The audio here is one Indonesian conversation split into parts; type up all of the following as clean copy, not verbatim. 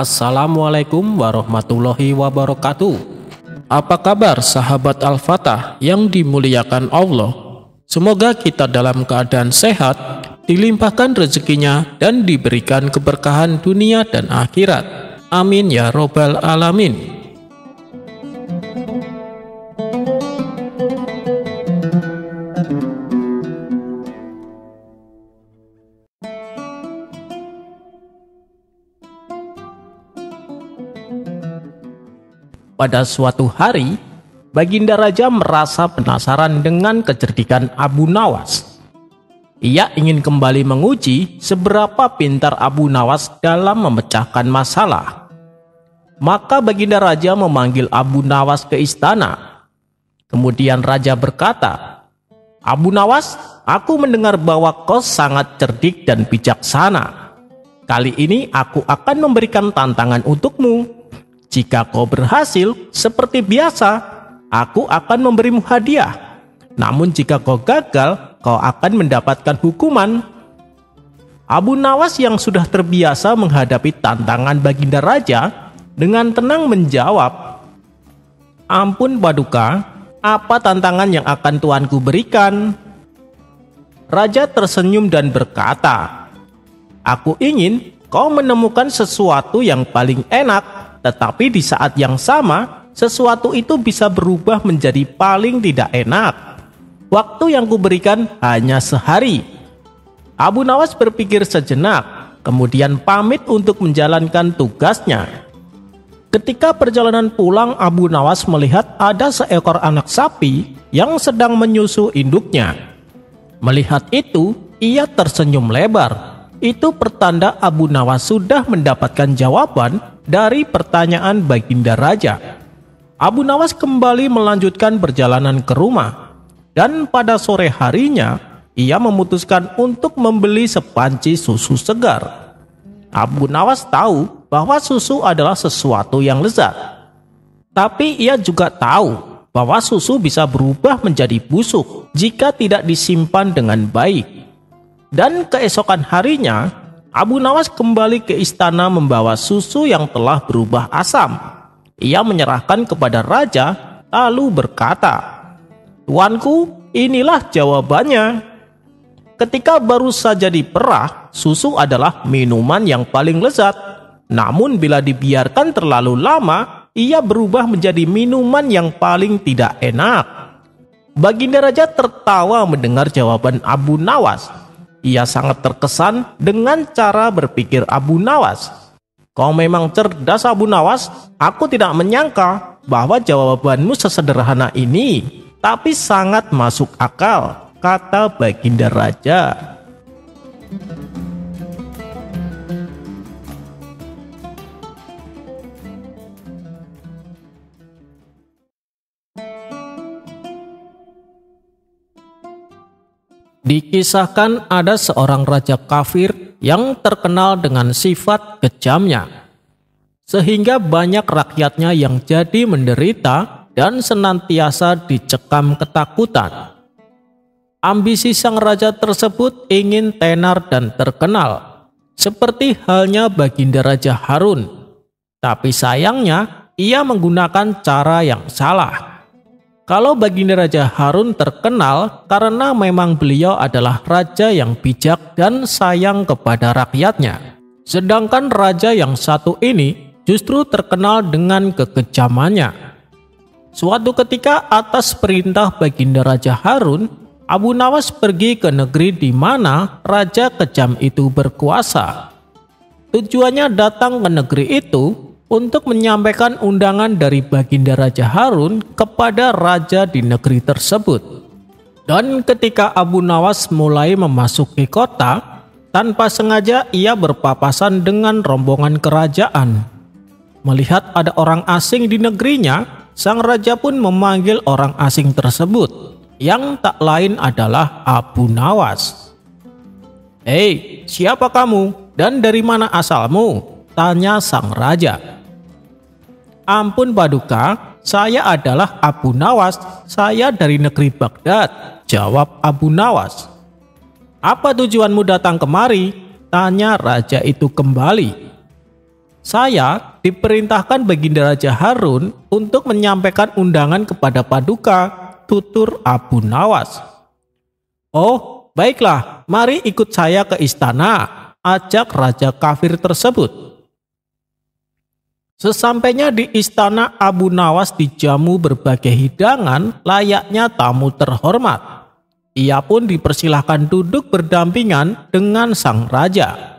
Assalamualaikum warahmatullahi wabarakatuh. Apa kabar sahabat Al-Fatah yang dimuliakan Allah? Semoga kita dalam keadaan sehat, dilimpahkan rezekinya dan diberikan keberkahan dunia dan akhirat. Amin ya robbal alamin. Pada suatu hari, Baginda Raja merasa penasaran dengan kecerdikan Abu Nawas. Ia ingin kembali menguji seberapa pintar Abu Nawas dalam memecahkan masalah. Maka Baginda Raja memanggil Abu Nawas ke istana. Kemudian Raja berkata, "Abu Nawas, aku mendengar bahwa kau sangat cerdik dan bijaksana. Kali ini aku akan memberikan tantangan untukmu. Jika kau berhasil, seperti biasa, aku akan memberimu hadiah. Namun jika kau gagal, kau akan mendapatkan hukuman." Abu Nawas yang sudah terbiasa menghadapi tantangan Baginda Raja dengan tenang menjawab, "Ampun Paduka, apa tantangan yang akan tuanku berikan?" Raja tersenyum dan berkata, "Aku ingin kau menemukan sesuatu yang paling enak. Tetapi di saat yang sama, sesuatu itu bisa berubah menjadi paling tidak enak. Waktu yang kuberikan hanya sehari." Abu Nawas berpikir sejenak, kemudian pamit untuk menjalankan tugasnya. Ketika perjalanan pulang, Abu Nawas melihat ada seekor anak sapi yang sedang menyusu induknya. Melihat itu, ia tersenyum lebar. Itu pertanda Abu Nawas sudah mendapatkan jawaban dari pertanyaan Baginda Raja. Abu Nawas kembali melanjutkan perjalanan ke rumah, dan pada sore harinya ia memutuskan untuk membeli sepanci susu segar. Abu Nawas tahu bahwa susu adalah sesuatu yang lezat, tapi ia juga tahu bahwa susu bisa berubah menjadi busuk jika tidak disimpan dengan baik. Dan keesokan harinya, Abu Nawas kembali ke istana membawa susu yang telah berubah asam. Ia menyerahkan kepada raja, lalu berkata, "Tuanku, inilah jawabannya. Ketika baru saja diperah, susu adalah minuman yang paling lezat. Namun bila dibiarkan terlalu lama, ia berubah menjadi minuman yang paling tidak enak." Baginda Raja tertawa mendengar jawaban Abu Nawas. Ia sangat terkesan dengan cara berpikir Abu Nawas. "Kau memang cerdas Abu Nawas. Aku tidak menyangka bahwa jawabanmu sesederhana ini, tapi sangat masuk akal," kata Baginda Raja. Dikisahkan ada seorang raja kafir yang terkenal dengan sifat kejamnya, sehingga banyak rakyatnya yang jadi menderita dan senantiasa dicekam ketakutan. Ambisi sang raja tersebut ingin tenar dan terkenal, seperti halnya Baginda Raja Harun. Tapi sayangnya ia menggunakan cara yang salah. Kalau Baginda Raja Harun terkenal karena memang beliau adalah raja yang bijak dan sayang kepada rakyatnya. Sedangkan raja yang satu ini justru terkenal dengan kekejamannya. Suatu ketika atas perintah Baginda Raja Harun, Abu Nawas pergi ke negeri di mana raja kejam itu berkuasa. Tujuannya datang ke negeri itu untuk menyampaikan undangan dari Baginda Raja Harun kepada raja di negeri tersebut. Dan ketika Abu Nawas mulai memasuki kota, tanpa sengaja ia berpapasan dengan rombongan kerajaan. Melihat ada orang asing di negerinya, sang raja pun memanggil orang asing tersebut, yang tak lain adalah Abu Nawas. "Hei, siapa kamu dan dari mana asalmu?" tanya sang raja. "Ampun Paduka, saya adalah Abu Nawas, saya dari negeri Baghdad," jawab Abu Nawas. "Apa tujuanmu datang kemari?" tanya raja itu kembali. Saya diperintahkan Baginda Raja Harun untuk menyampaikan undangan kepada Paduka, tutur Abu Nawas. Oh, baiklah, mari ikut saya ke istana, ajak raja kafir tersebut. Sesampainya di istana, Abu Nawas dijamu berbagai hidangan layaknya tamu terhormat. Ia pun dipersilahkan duduk berdampingan dengan sang raja.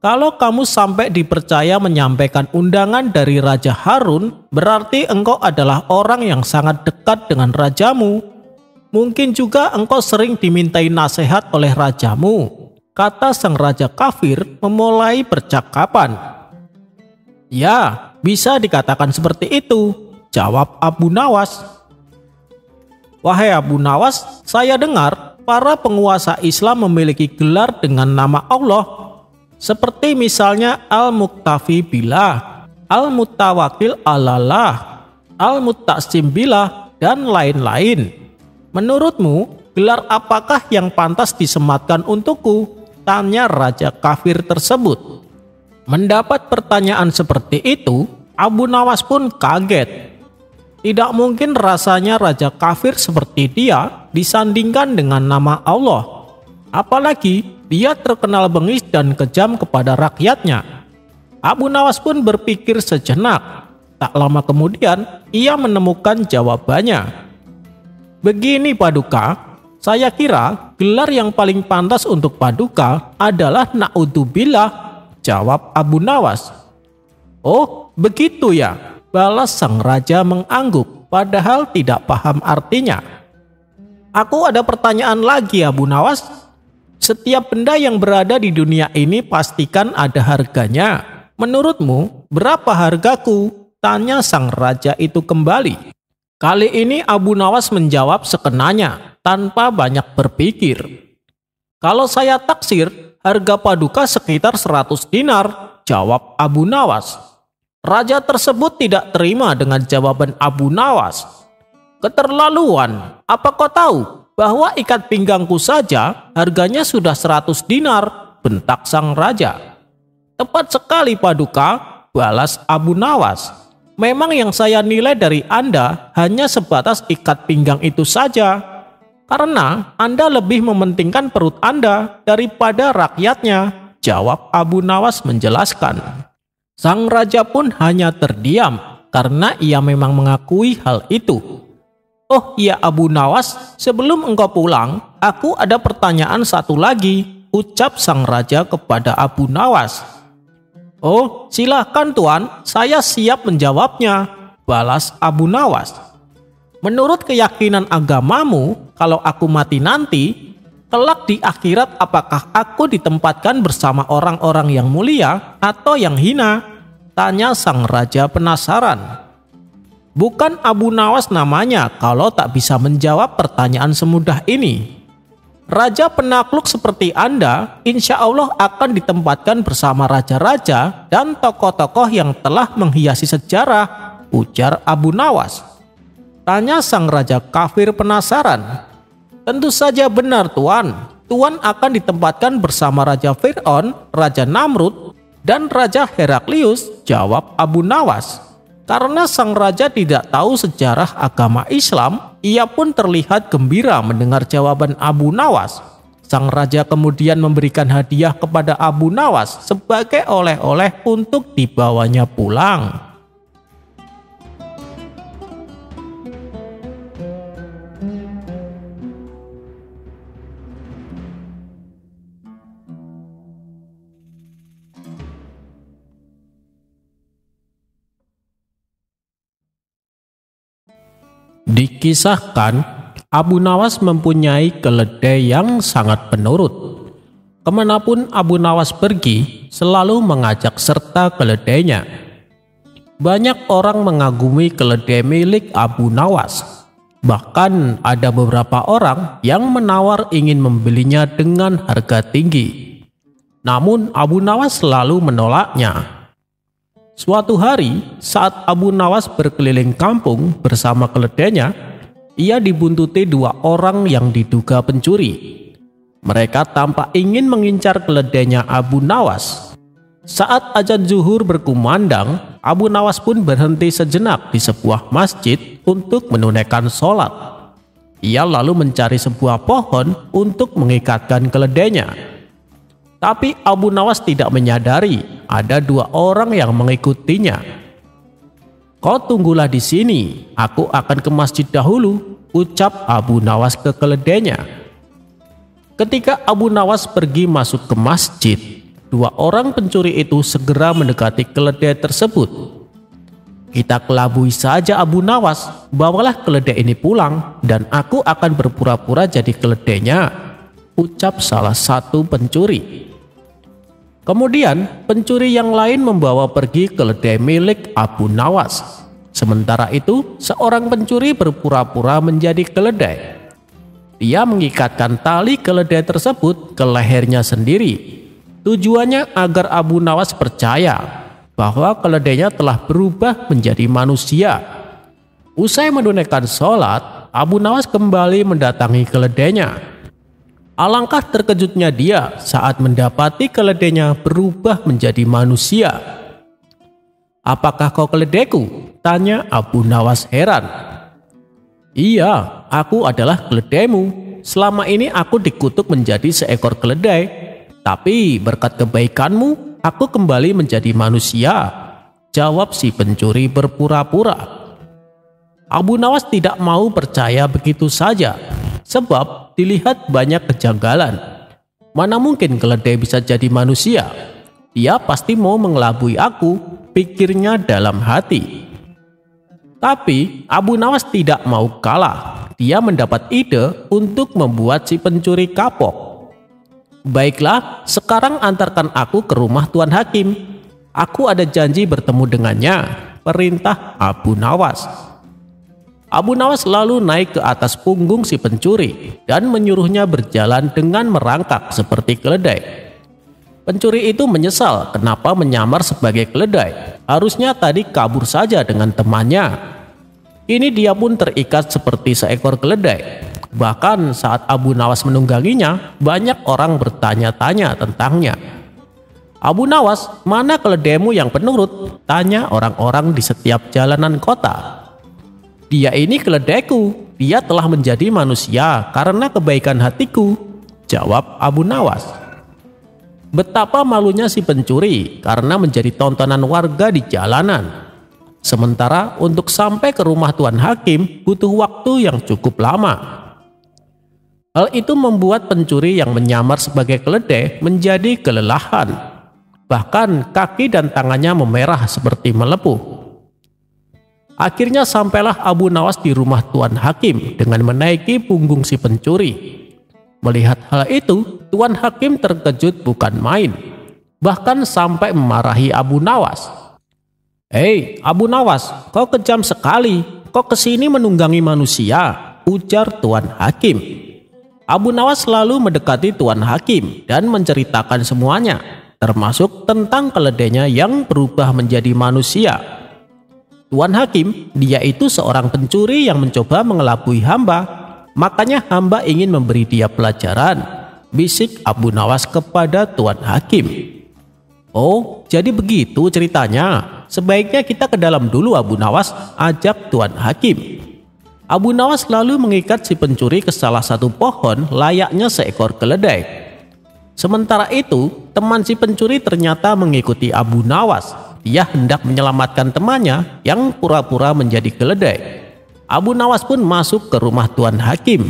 Kalau kamu sampai dipercaya menyampaikan undangan dari Raja Harun, berarti engkau adalah orang yang sangat dekat dengan rajamu. Mungkin juga engkau sering dimintai nasihat oleh rajamu, kata sang raja kafir memulai percakapan. Ya, bisa dikatakan seperti itu, jawab Abu Nawas. Wahai Abu Nawas, saya dengar para penguasa Islam memiliki gelar dengan nama Allah, seperti misalnya Al-Muktafi Billah, Al-Mutawakil Alallah, Al-Mutaksim Billah, dan lain-lain. Menurutmu, gelar apakah yang pantas disematkan untukku? Tanya raja kafir tersebut. Mendapat pertanyaan seperti itu, Abu Nawas pun kaget. Tidak mungkin rasanya raja kafir seperti dia disandingkan dengan nama Allah. Apalagi dia terkenal bengis dan kejam kepada rakyatnya. Abu Nawas pun berpikir sejenak. Tak lama kemudian, ia menemukan jawabannya. Begini Paduka, saya kira gelar yang paling pantas untuk Paduka adalah Na'udzubillah, jawab Abu Nawas. Oh, begitu ya, balas sang raja mengangguk, padahal tidak paham artinya. Aku ada pertanyaan lagi Abu Nawas. Setiap benda yang berada di dunia ini pastikan ada harganya. Menurutmu, berapa hargaku? Tanya sang raja itu kembali. Kali ini Abu Nawas menjawab sekenanya, tanpa banyak berpikir. Kalau saya taksir, harga Paduka sekitar 100 dinar, jawab Abu Nawas. Raja tersebut tidak terima dengan jawaban Abu Nawas. Keterlaluan, apa kau tahu bahwa ikat pinggangku saja harganya sudah 100 dinar, bentak sang raja. Tepat sekali Paduka, balas Abu Nawas. Memang yang saya nilai dari Anda hanya sebatas ikat pinggang itu saja, karena Anda lebih mementingkan perut Anda daripada rakyatnya, jawab Abu Nawas menjelaskan. Sang raja pun hanya terdiam karena ia memang mengakui hal itu. Oh iya Abu Nawas, sebelum engkau pulang, aku ada pertanyaan satu lagi, ucap sang raja kepada Abu Nawas. Oh silahkan Tuan, saya siap menjawabnya, balas Abu Nawas. Menurut keyakinan agamamu, kalau aku mati nanti, kelak di akhirat apakah aku ditempatkan bersama orang-orang yang mulia atau yang hina? Tanya sang raja penasaran. Bukan Abu Nawas namanya kalau tak bisa menjawab pertanyaan semudah ini. Raja penakluk seperti Anda, insya Allah akan ditempatkan bersama raja-raja dan tokoh-tokoh yang telah menghiasi sejarah, ujar Abu Nawas. Tanya sang raja kafir penasaran. Tentu saja benar Tuan. Tuan akan ditempatkan bersama Raja Fir'aun, Raja Namrud, dan Raja Heraklius, jawab Abu Nawas. Karena sang raja tidak tahu sejarah agama Islam, ia pun terlihat gembira mendengar jawaban Abu Nawas. Sang raja kemudian memberikan hadiah kepada Abu Nawas sebagai oleh-oleh untuk dibawanya pulang. Dikisahkan, Abu Nawas mempunyai keledai yang sangat penurut. Kemanapun Abu Nawas pergi, selalu mengajak serta keledainya. Banyak orang mengagumi keledai milik Abu Nawas. Bahkan ada beberapa orang yang menawar ingin membelinya dengan harga tinggi. Namun Abu Nawas selalu menolaknya. Suatu hari, saat Abu Nawas berkeliling kampung bersama keledainya, ia dibuntuti dua orang yang diduga pencuri. Mereka tampak ingin mengincar keledainya Abu Nawas. Saat azan zuhur berkumandang, Abu Nawas pun berhenti sejenak di sebuah masjid untuk menunaikan sholat. Ia lalu mencari sebuah pohon untuk mengikatkan keledainya. Tapi Abu Nawas tidak menyadari ada dua orang yang mengikutinya. "Kau tunggulah di sini, aku akan ke masjid dahulu," ucap Abu Nawas ke keledainya. Ketika Abu Nawas pergi masuk ke masjid, dua orang pencuri itu segera mendekati keledai tersebut. "Kita kelabui saja Abu Nawas, bawalah keledai ini pulang dan aku akan berpura-pura jadi keledainya," ucap salah satu pencuri. Kemudian pencuri yang lain membawa pergi keledai milik Abu Nawas. Sementara itu seorang pencuri berpura-pura menjadi keledai. Dia mengikatkan tali keledai tersebut ke lehernya sendiri. Tujuannya agar Abu Nawas percaya bahwa keledainya telah berubah menjadi manusia. Usai menunaikan sholat, Abu Nawas kembali mendatangi keledainya. Alangkah terkejutnya dia saat mendapati keledainya berubah menjadi manusia. "Apakah kau keledaiku?" tanya Abu Nawas heran. "Iya, aku adalah keledaimu. Selama ini aku dikutuk menjadi seekor keledai, tapi berkat kebaikanmu aku kembali menjadi manusia," jawab si pencuri berpura-pura. Abu Nawas tidak mau percaya begitu saja, sebab dilihat banyak kejanggalan. Mana mungkin keledai bisa jadi manusia? Dia pasti mau mengelabui aku, pikirnya dalam hati. Tapi Abu Nawas tidak mau kalah. Dia mendapat ide untuk membuat si pencuri kapok. "Baiklah, sekarang antarkan aku ke rumah Tuan Hakim. Aku ada janji bertemu dengannya," perintah Abu Nawas. Abu Nawas lalu naik ke atas punggung si pencuri dan menyuruhnya berjalan dengan merangkak seperti keledai. Pencuri itu menyesal kenapa menyamar sebagai keledai. Harusnya tadi kabur saja dengan temannya. Kini dia pun terikat seperti seekor keledai. Bahkan saat Abu Nawas menungganginya, banyak orang bertanya-tanya tentangnya. "Abu Nawas, mana keledaimu yang penurut?" tanya orang-orang di setiap jalanan kota. "Dia ini keledaiku, dia telah menjadi manusia karena kebaikan hatiku," jawab Abu Nawas. Betapa malunya si pencuri karena menjadi tontonan warga di jalanan. Sementara untuk sampai ke rumah Tuan Hakim butuh waktu yang cukup lama. Hal itu membuat pencuri yang menyamar sebagai keledai menjadi kelelahan. Bahkan kaki dan tangannya memerah seperti melepuh. Akhirnya sampailah Abu Nawas di rumah Tuan Hakim dengan menaiki punggung si pencuri. Melihat hal itu, Tuan Hakim terkejut bukan main. Bahkan sampai memarahi Abu Nawas. "Hei Abu Nawas, kau kejam sekali. Kau kesini menunggangi manusia," ujar Tuan Hakim. Abu Nawas lalu mendekati Tuan Hakim dan menceritakan semuanya, termasuk tentang keledainya yang berubah menjadi manusia. "Tuan Hakim, dia itu seorang pencuri yang mencoba mengelabui hamba. Makanya hamba ingin memberi dia pelajaran," bisik Abu Nawas kepada Tuan Hakim. "Oh, jadi begitu ceritanya. Sebaiknya kita ke dalam dulu Abu Nawas," ajak Tuan Hakim. Abu Nawas lalu mengikat si pencuri ke salah satu pohon layaknya seekor keledai. Sementara itu, teman si pencuri ternyata mengikuti Abu Nawas. Dia hendak menyelamatkan temannya yang pura-pura menjadi keledai. Abu Nawas pun masuk ke rumah Tuan Hakim.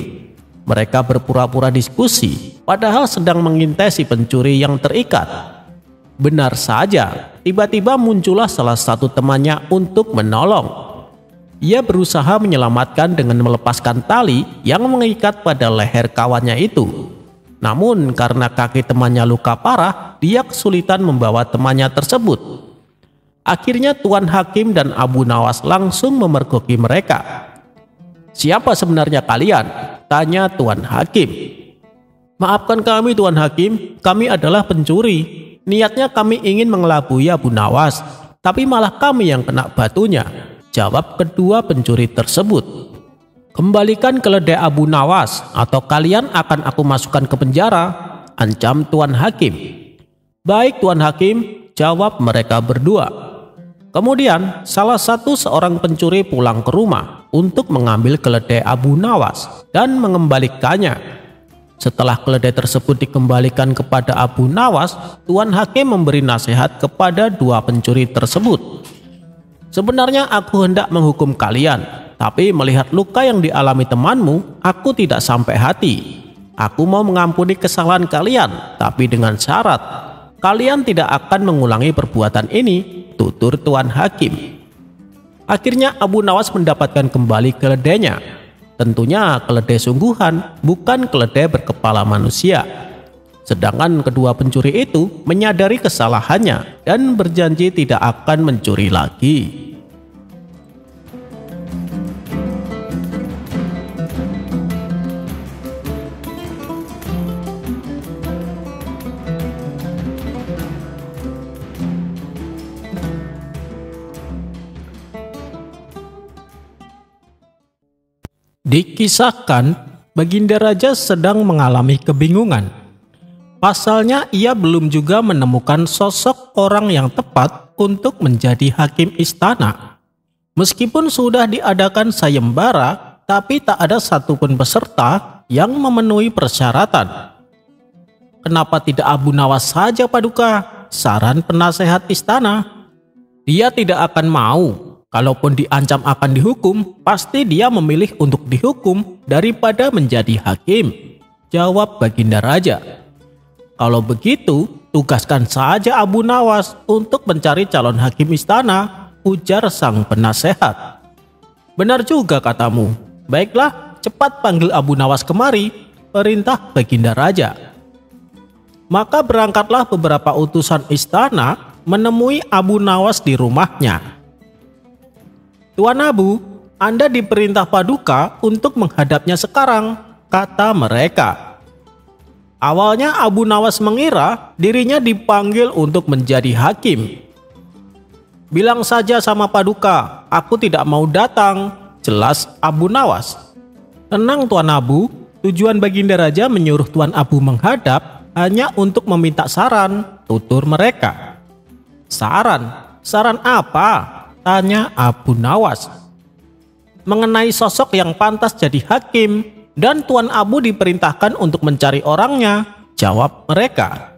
Mereka berpura-pura diskusi, padahal sedang mengintai si pencuri yang terikat. Benar saja, tiba-tiba muncullah salah satu temannya untuk menolong. Ia berusaha menyelamatkan dengan melepaskan tali yang mengikat pada leher kawannya itu. Namun karena kaki temannya luka parah, dia kesulitan membawa temannya tersebut. Akhirnya Tuan Hakim dan Abu Nawas langsung memergoki mereka. "Siapa sebenarnya kalian?" tanya Tuan Hakim. "Maafkan kami Tuan Hakim, kami adalah pencuri. Niatnya kami ingin mengelabui Abu Nawas, tapi malah kami yang kena batunya," jawab kedua pencuri tersebut. "Kembalikan keledai Abu Nawas atau kalian akan aku masukkan ke penjara," ancam Tuan Hakim. "Baik Tuan Hakim, jawab mereka berdua. Kemudian salah satu seorang pencuri pulang ke rumah untuk mengambil keledai Abu Nawas dan mengembalikannya. Setelah keledai tersebut dikembalikan kepada Abu Nawas, Tuan Hakim memberi nasihat kepada dua pencuri tersebut. Sebenarnya aku hendak menghukum kalian, tapi melihat luka yang dialami temanmu, aku tidak sampai hati. Aku mau mengampuni kesalahan kalian, tapi dengan syarat kalian tidak akan mengulangi perbuatan ini, tutur Tuan Hakim. Akhirnya Abu Nawas mendapatkan kembali keledainya. Tentunya keledai sungguhan, bukan keledai berkepala manusia. Sedangkan kedua pencuri itu menyadari kesalahannya dan berjanji tidak akan mencuri lagi. Dikisahkan, Baginda Raja sedang mengalami kebingungan. Pasalnya ia belum juga menemukan sosok orang yang tepat untuk menjadi hakim istana. Meskipun sudah diadakan sayembara, tapi tak ada satupun peserta yang memenuhi persyaratan. Kenapa tidak Abu Nawas saja, Paduka? Saran penasehat istana. Dia tidak akan mau. Kalaupun diancam akan dihukum, pasti dia memilih untuk dihukum daripada menjadi hakim, jawab Baginda Raja. Kalau begitu, tugaskan saja Abu Nawas untuk mencari calon hakim istana, ujar sang penasehat. Benar juga katamu. Baiklah, cepat panggil Abu Nawas kemari, perintah Baginda Raja. Maka berangkatlah beberapa utusan istana menemui Abu Nawas di rumahnya. Tuan Abu, Anda diperintah Paduka untuk menghadapnya sekarang, kata mereka. Awalnya Abu Nawas mengira dirinya dipanggil untuk menjadi hakim. Bilang saja sama Paduka, aku tidak mau datang, jelas Abu Nawas. Tenang Tuan Abu, tujuan Baginda Raja menyuruh Tuan Abu menghadap hanya untuk meminta saran, tutur mereka. Saran? Saran apa? Tanya Abu Nawas. Mengenai sosok yang pantas jadi hakim, dan Tuan Abu diperintahkan untuk mencari orangnya, jawab mereka.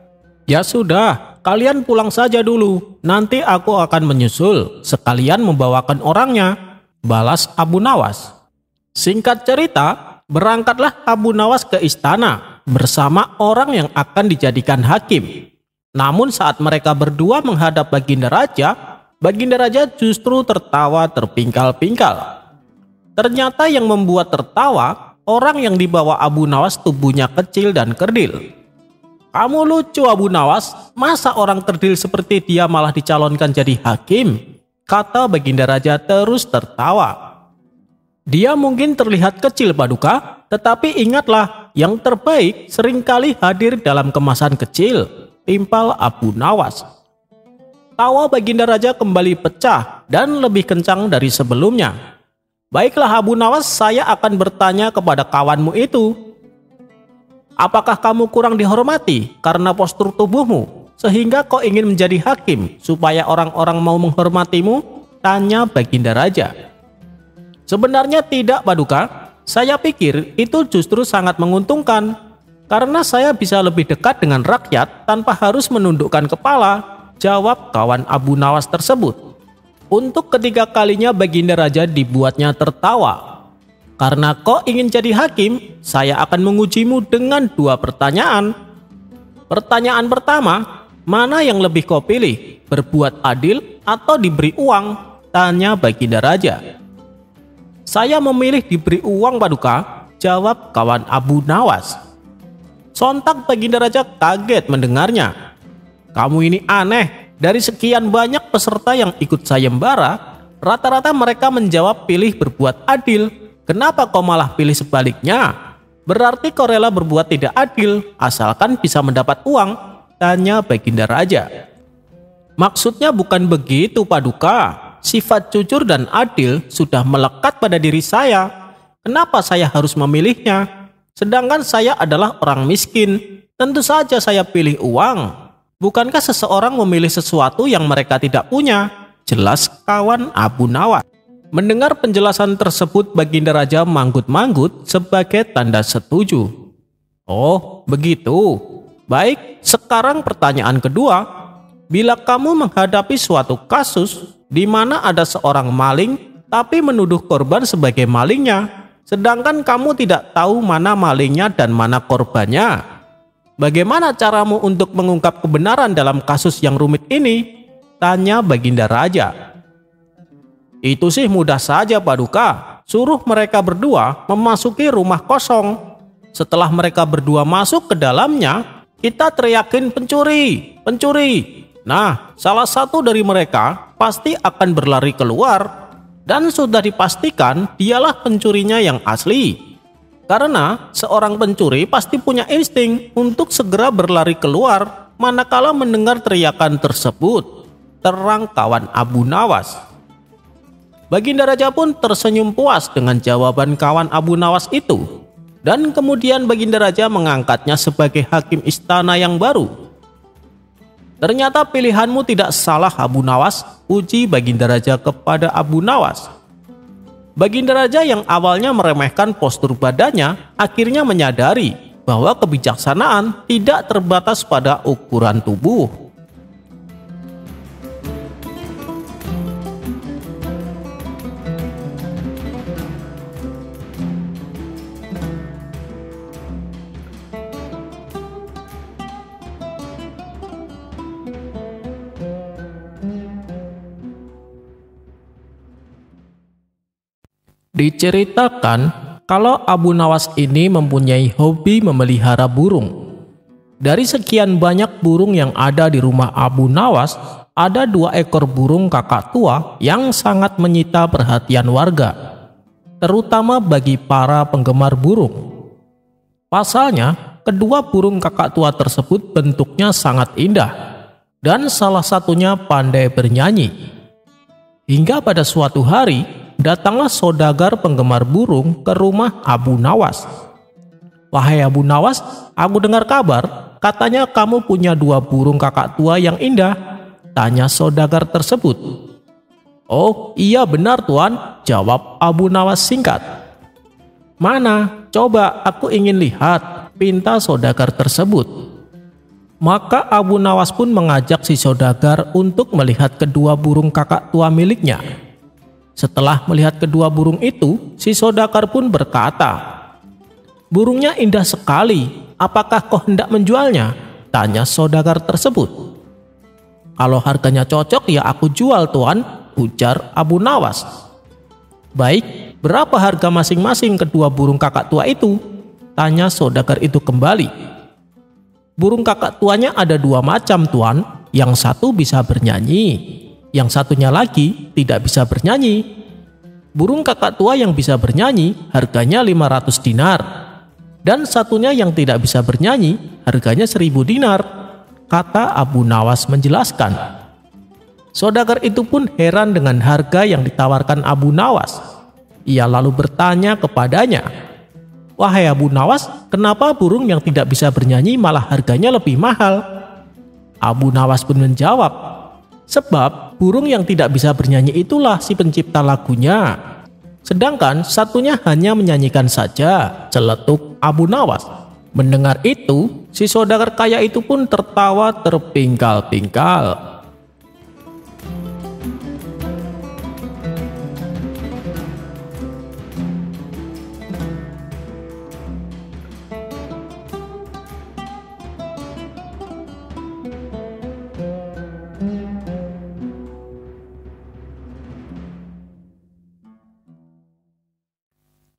Ya sudah, kalian pulang saja dulu, nanti aku akan menyusul, sekalian membawakan orangnya, balas Abu Nawas. Singkat cerita, berangkatlah Abu Nawas ke istana bersama orang yang akan dijadikan hakim. Namun saat mereka berdua menghadap Baginda Raja justru tertawa terpingkal-pingkal. Ternyata yang membuat tertawa, orang yang dibawa Abu Nawas tubuhnya kecil dan kerdil. Kamu lucu Abu Nawas, masa orang kerdil seperti dia malah dicalonkan jadi hakim? Kata Baginda Raja terus tertawa. Dia mungkin terlihat kecil Paduka, tetapi ingatlah, yang terbaik seringkali hadir dalam kemasan kecil, timpal Abu Nawas. Tawa Baginda Raja kembali pecah dan lebih kencang dari sebelumnya. Baiklah Abu Nawas, saya akan bertanya kepada kawanmu itu. Apakah kamu kurang dihormati karena postur tubuhmu, sehingga kau ingin menjadi hakim supaya orang-orang mau menghormatimu? Tanya Baginda Raja. Sebenarnya tidak Paduka, saya pikir itu justru sangat menguntungkan, karena saya bisa lebih dekat dengan rakyat tanpa harus menundukkan kepala, jawab kawan Abu Nawas tersebut. Untuk ketiga kalinya Baginda Raja dibuatnya tertawa. Karena kau ingin jadi hakim, saya akan mengujimu dengan dua pertanyaan. Pertanyaan pertama, mana yang lebih kau pilih, berbuat adil atau diberi uang? Tanya Baginda Raja. Saya memilih diberi uang Paduka, jawab kawan Abu Nawas. Sontak Baginda Raja kaget mendengarnya. Kamu ini aneh, dari sekian banyak peserta yang ikut sayembara, rata-rata mereka menjawab pilih berbuat adil. Kenapa kau malah pilih sebaliknya? Berarti kau rela berbuat tidak adil, asalkan bisa mendapat uang, tanya Baginda Raja. Maksudnya bukan begitu Paduka, sifat jujur dan adil sudah melekat pada diri saya. Kenapa saya harus memilihnya? Sedangkan saya adalah orang miskin, tentu saja saya pilih uang. Bukankah seseorang memilih sesuatu yang mereka tidak punya? Jelas kawan Abu Nawas. Mendengar penjelasan tersebut, Baginda Raja manggut-manggut sebagai tanda setuju. Oh, begitu. Baik, sekarang pertanyaan kedua. Bila kamu menghadapi suatu kasus di mana ada seorang maling tapi menuduh korban sebagai malingnya, sedangkan kamu tidak tahu mana malingnya dan mana korbannya, bagaimana caramu untuk mengungkap kebenaran dalam kasus yang rumit ini? Tanya Baginda Raja. Itu sih mudah saja Paduka. Suruh mereka berdua memasuki rumah kosong. Setelah mereka berdua masuk ke dalamnya, kita teriakin pencuri, pencuri. Nah, salah satu dari mereka pasti akan berlari keluar. Dan sudah dipastikan dialah pencurinya yang asli. Karena seorang pencuri pasti punya insting untuk segera berlari keluar manakala mendengar teriakan tersebut. Terang kawan Abu Nawas. Baginda Raja pun tersenyum puas dengan jawaban kawan Abu Nawas itu. Dan kemudian Baginda Raja mengangkatnya sebagai hakim istana yang baru. Ternyata pilihanmu tidak salah Abu Nawas, puji Baginda Raja kepada Abu Nawas. Baginda Raja yang awalnya meremehkan postur badannya, akhirnya menyadari bahwa kebijaksanaan tidak terbatas pada ukuran tubuh. Diceritakan kalau Abu Nawas ini mempunyai hobi memelihara burung. Dari sekian banyak burung yang ada di rumah Abu Nawas, ada 2 ekor burung kakak tua yang sangat menyita perhatian warga, terutama bagi para penggemar burung. Pasalnya, kedua burung kakak tua tersebut bentuknya sangat indah, dan salah satunya pandai bernyanyi. Hingga pada suatu hari, datanglah saudagar penggemar burung ke rumah Abu Nawas. Wahai Abu Nawas, aku dengar kabar, katanya kamu punya 2 burung kakak tua yang indah. Tanya saudagar tersebut. Oh iya benar tuan, jawab Abu Nawas singkat. Mana? Coba aku ingin lihat, pinta saudagar tersebut. Maka Abu Nawas pun mengajak si saudagar untuk melihat kedua burung kakak tua miliknya. Setelah melihat kedua burung itu, si saudagar pun berkata, "Burungnya indah sekali, apakah kau hendak menjualnya?" Tanya saudagar tersebut. "Kalau harganya cocok ya aku jual tuan," ujar Abu Nawas. "Baik, berapa harga masing-masing kedua burung kakak tua itu?" Tanya saudagar itu kembali. "Burung kakak tuanya ada 2 macam tuan, yang satu bisa bernyanyi, yang satunya lagi tidak bisa bernyanyi. Burung kakak tua yang bisa bernyanyi harganya 500 dinar, dan satunya yang tidak bisa bernyanyi harganya 1000 dinar, kata Abu Nawas menjelaskan. Saudagar itu pun heran dengan harga yang ditawarkan Abu Nawas. Ia lalu bertanya kepadanya, "Wahai Abu Nawas, kenapa burung yang tidak bisa bernyanyi malah harganya lebih mahal?" Abu Nawas pun menjawab, "Sebab burung yang tidak bisa bernyanyi itulah si pencipta lagunya. Sedangkan satunya hanya menyanyikan saja," celetuk Abu Nawas. Mendengar itu, si saudagar kaya itu pun tertawa terpingkal-pingkal.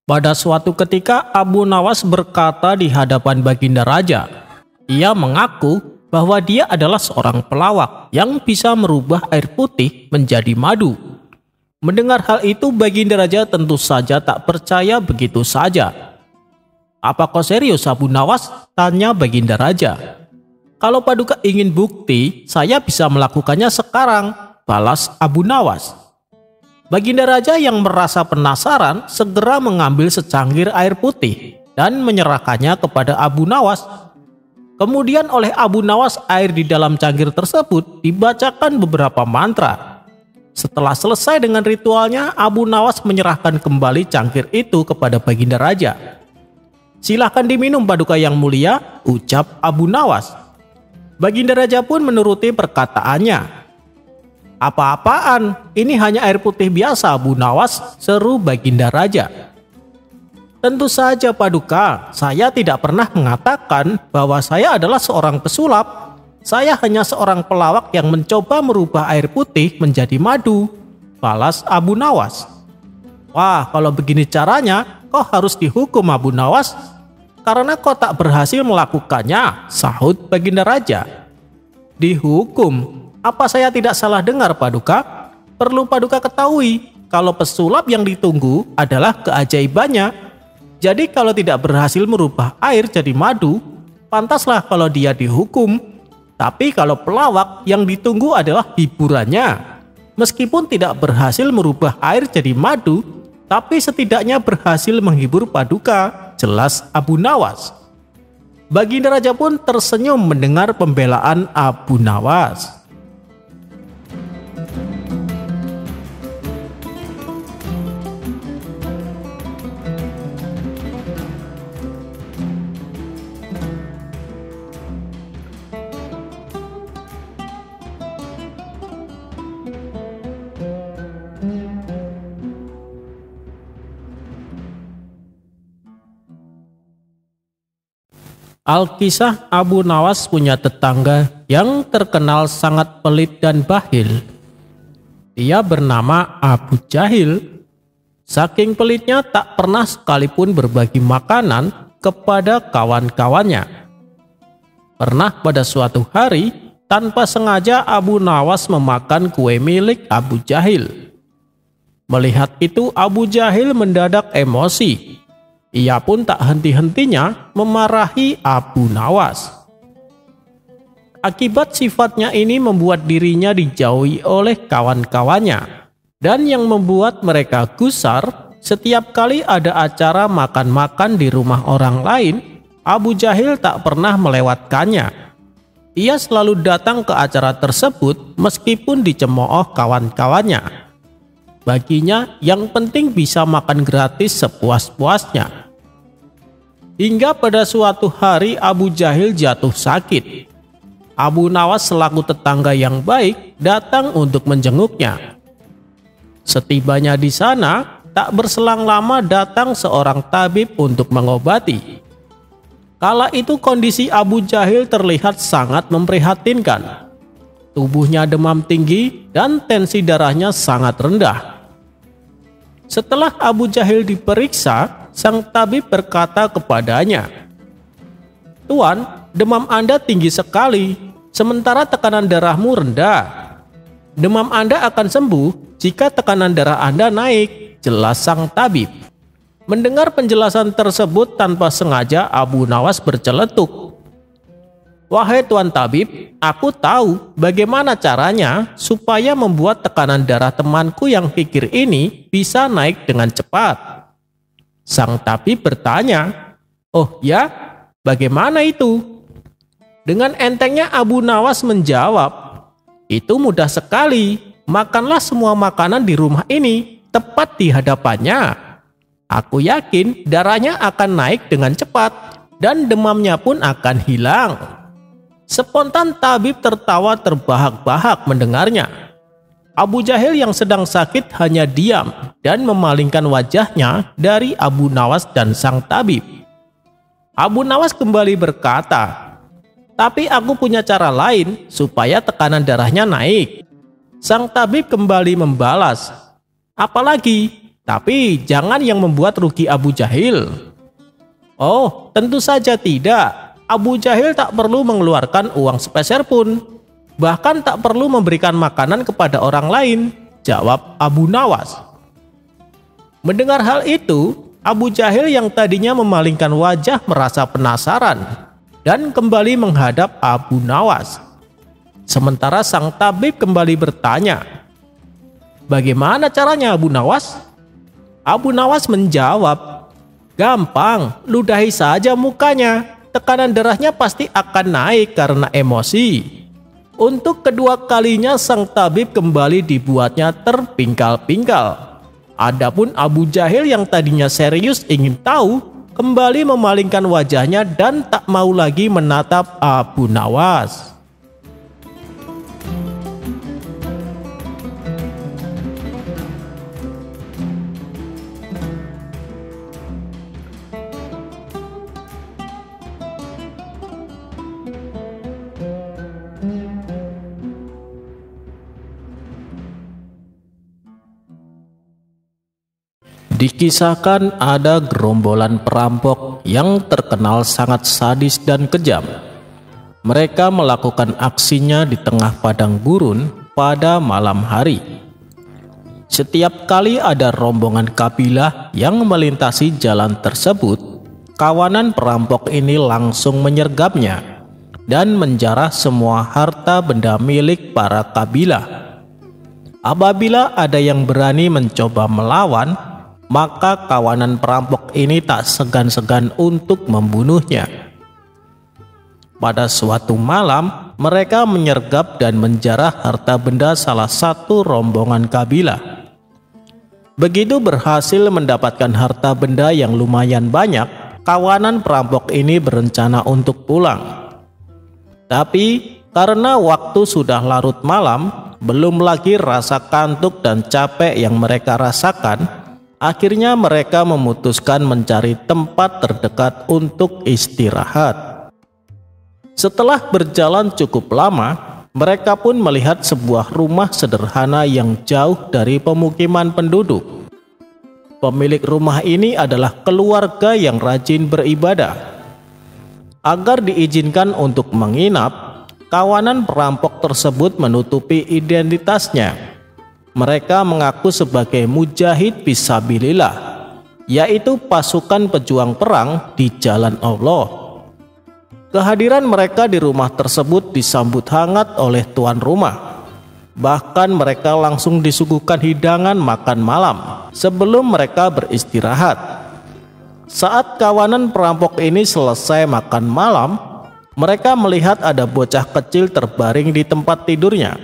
Pada suatu ketika Abu Nawas berkata di hadapan Baginda Raja. Ia mengaku bahwa dia adalah seorang pelawak yang bisa merubah air putih menjadi madu. Mendengar hal itu Baginda Raja tentu saja tak percaya begitu saja. "Apa kau serius Abu Nawas?" tanya Baginda Raja. "Kalau Paduka ingin bukti, saya bisa melakukannya sekarang," balas Abu Nawas. Baginda Raja yang merasa penasaran segera mengambil secangkir air putih dan menyerahkannya kepada Abu Nawas. Kemudian oleh Abu Nawas air di dalam cangkir tersebut dibacakan beberapa mantra. Setelah selesai dengan ritualnya, Abu Nawas menyerahkan kembali cangkir itu kepada Baginda Raja. "Silahkan diminum Paduka yang mulia," ucap Abu Nawas. Baginda Raja pun menuruti perkataannya. "Apa-apaan, ini hanya air putih biasa Abu Nawas," seru Baginda Raja. "Tentu saja Paduka, saya tidak pernah mengatakan bahwa saya adalah seorang pesulap. Saya hanya seorang pelawak yang mencoba merubah air putih menjadi madu," balas Abu Nawas. "Wah, kalau begini caranya, kau harus dihukum Abu Nawas, karena kau tak berhasil melakukannya," sahut Baginda Raja. "Dihukum? Apa saya tidak salah dengar Paduka? Perlu Paduka ketahui, kalau pesulap yang ditunggu adalah keajaibannya. Jadi kalau tidak berhasil merubah air jadi madu, pantaslah kalau dia dihukum. Tapi kalau pelawak yang ditunggu adalah hiburannya. Meskipun tidak berhasil merubah air jadi madu, tapi setidaknya berhasil menghibur Paduka," jelas Abu Nawas. Baginda Raja pun tersenyum mendengar pembelaan Abu Nawas. Alkisah Abu Nawas punya tetangga yang terkenal sangat pelit dan bakhil. Dia bernama Abu Jahil. Saking pelitnya tak pernah sekalipun berbagi makanan kepada kawan-kawannya. Pernah pada suatu hari, tanpa sengaja Abu Nawas memakan kue milik Abu Jahil. Melihat itu Abu Jahil mendadak emosi. Ia pun tak henti-hentinya memarahi Abu Nawas. Akibat sifatnya ini membuat dirinya dijauhi oleh kawan-kawannya. Dan yang membuat mereka gusar, setiap kali ada acara makan-makan di rumah orang lain, Abu Jahil tak pernah melewatkannya. Ia selalu datang ke acara tersebut meskipun dicemooh kawan-kawannya. Baginya yang penting bisa makan gratis sepuas-puasnya. Hingga pada suatu hari Abu Jahil jatuh sakit. Abu Nawas selaku tetangga yang baik datang untuk menjenguknya. Setibanya di sana, tak berselang lama datang seorang tabib untuk mengobati. Kala itu kondisi Abu Jahil terlihat sangat memprihatinkan. Tubuhnya demam tinggi dan tensi darahnya sangat rendah. Setelah Abu Jahil diperiksa, sang tabib berkata kepadanya, "Tuan, demam Anda tinggi sekali, sementara tekanan darahmu rendah. Demam Anda akan sembuh jika tekanan darah Anda naik," jelas sang tabib. Mendengar penjelasan tersebut tanpa sengaja Abu Nawas berceletuk. "Wahai Tuan Tabib, aku tahu bagaimana caranya supaya membuat tekanan darah temanku yang pikir ini bisa naik dengan cepat." Sang tabib bertanya, "Oh ya, bagaimana itu?" Dengan entengnya Abu Nawas menjawab, "Itu mudah sekali. Makanlah semua makanan di rumah ini, tepat di hadapannya. Aku yakin darahnya akan naik dengan cepat, dan demamnya pun akan hilang." Spontan tabib tertawa terbahak-bahak mendengarnya. Abu Jahil yang sedang sakit hanya diam dan memalingkan wajahnya dari Abu Nawas dan sang tabib. Abu Nawas kembali berkata, "Tapi aku punya cara lain supaya tekanan darahnya naik." Sang tabib kembali membalas, "Apalagi? Tapi jangan yang membuat rugi Abu Jahil." "Oh, tentu saja tidak. Abu Jahil tak perlu mengeluarkan uang sepeser pun. Bahkan tak perlu memberikan makanan kepada orang lain," jawab Abu Nawas. Mendengar hal itu, Abu Jahil yang tadinya memalingkan wajah merasa penasaran dan kembali menghadap Abu Nawas. Sementara sang tabib kembali bertanya, "Bagaimana caranya Abu Nawas?" Abu Nawas menjawab, "Gampang, ludahi saja mukanya. tekanan darahnya pasti akan naik karena emosi. Untuk kedua kalinya sang tabib kembali dibuatnya terpingkal-pingkal. Adapun Abu Jahil yang tadinya serius ingin tahu, kembali memalingkan wajahnya dan tak mau lagi menatap Abu Nawas. Dikisahkan ada gerombolan perampok yang terkenal sangat sadis dan kejam. Mereka melakukan aksinya di tengah padang gurun pada malam hari. Setiap kali ada rombongan kabilah yang melintasi jalan tersebut, kawanan perampok ini langsung menyergapnya dan menjarah semua harta benda milik para kabilah. Apabila ada yang berani mencoba melawan, maka kawanan perampok ini tak segan-segan untuk membunuhnya. Pada suatu malam, mereka menyergap dan menjarah harta benda salah satu rombongan kabilah. Begitu berhasil mendapatkan harta benda yang lumayan banyak, kawanan perampok ini berencana untuk pulang. Tapi karena waktu sudah larut malam, belum lagi rasa kantuk dan capek yang mereka rasakan, akhirnya mereka memutuskan mencari tempat terdekat untuk istirahat. Setelah berjalan cukup lama, mereka pun melihat sebuah rumah sederhana yang jauh dari pemukiman penduduk. Pemilik rumah ini adalah keluarga yang rajin beribadah. Agar diizinkan untuk menginap, kawanan perampok tersebut menutupi identitasnya. Mereka mengaku sebagai mujahid fisabilillah, yaitu pasukan pejuang perang di jalan Allah. Kehadiran mereka di rumah tersebut disambut hangat oleh tuan rumah. Bahkan mereka langsung disuguhkan hidangan makan malam sebelum mereka beristirahat. Saat kawanan perampok ini selesai makan malam, mereka melihat ada bocah kecil terbaring di tempat tidurnya.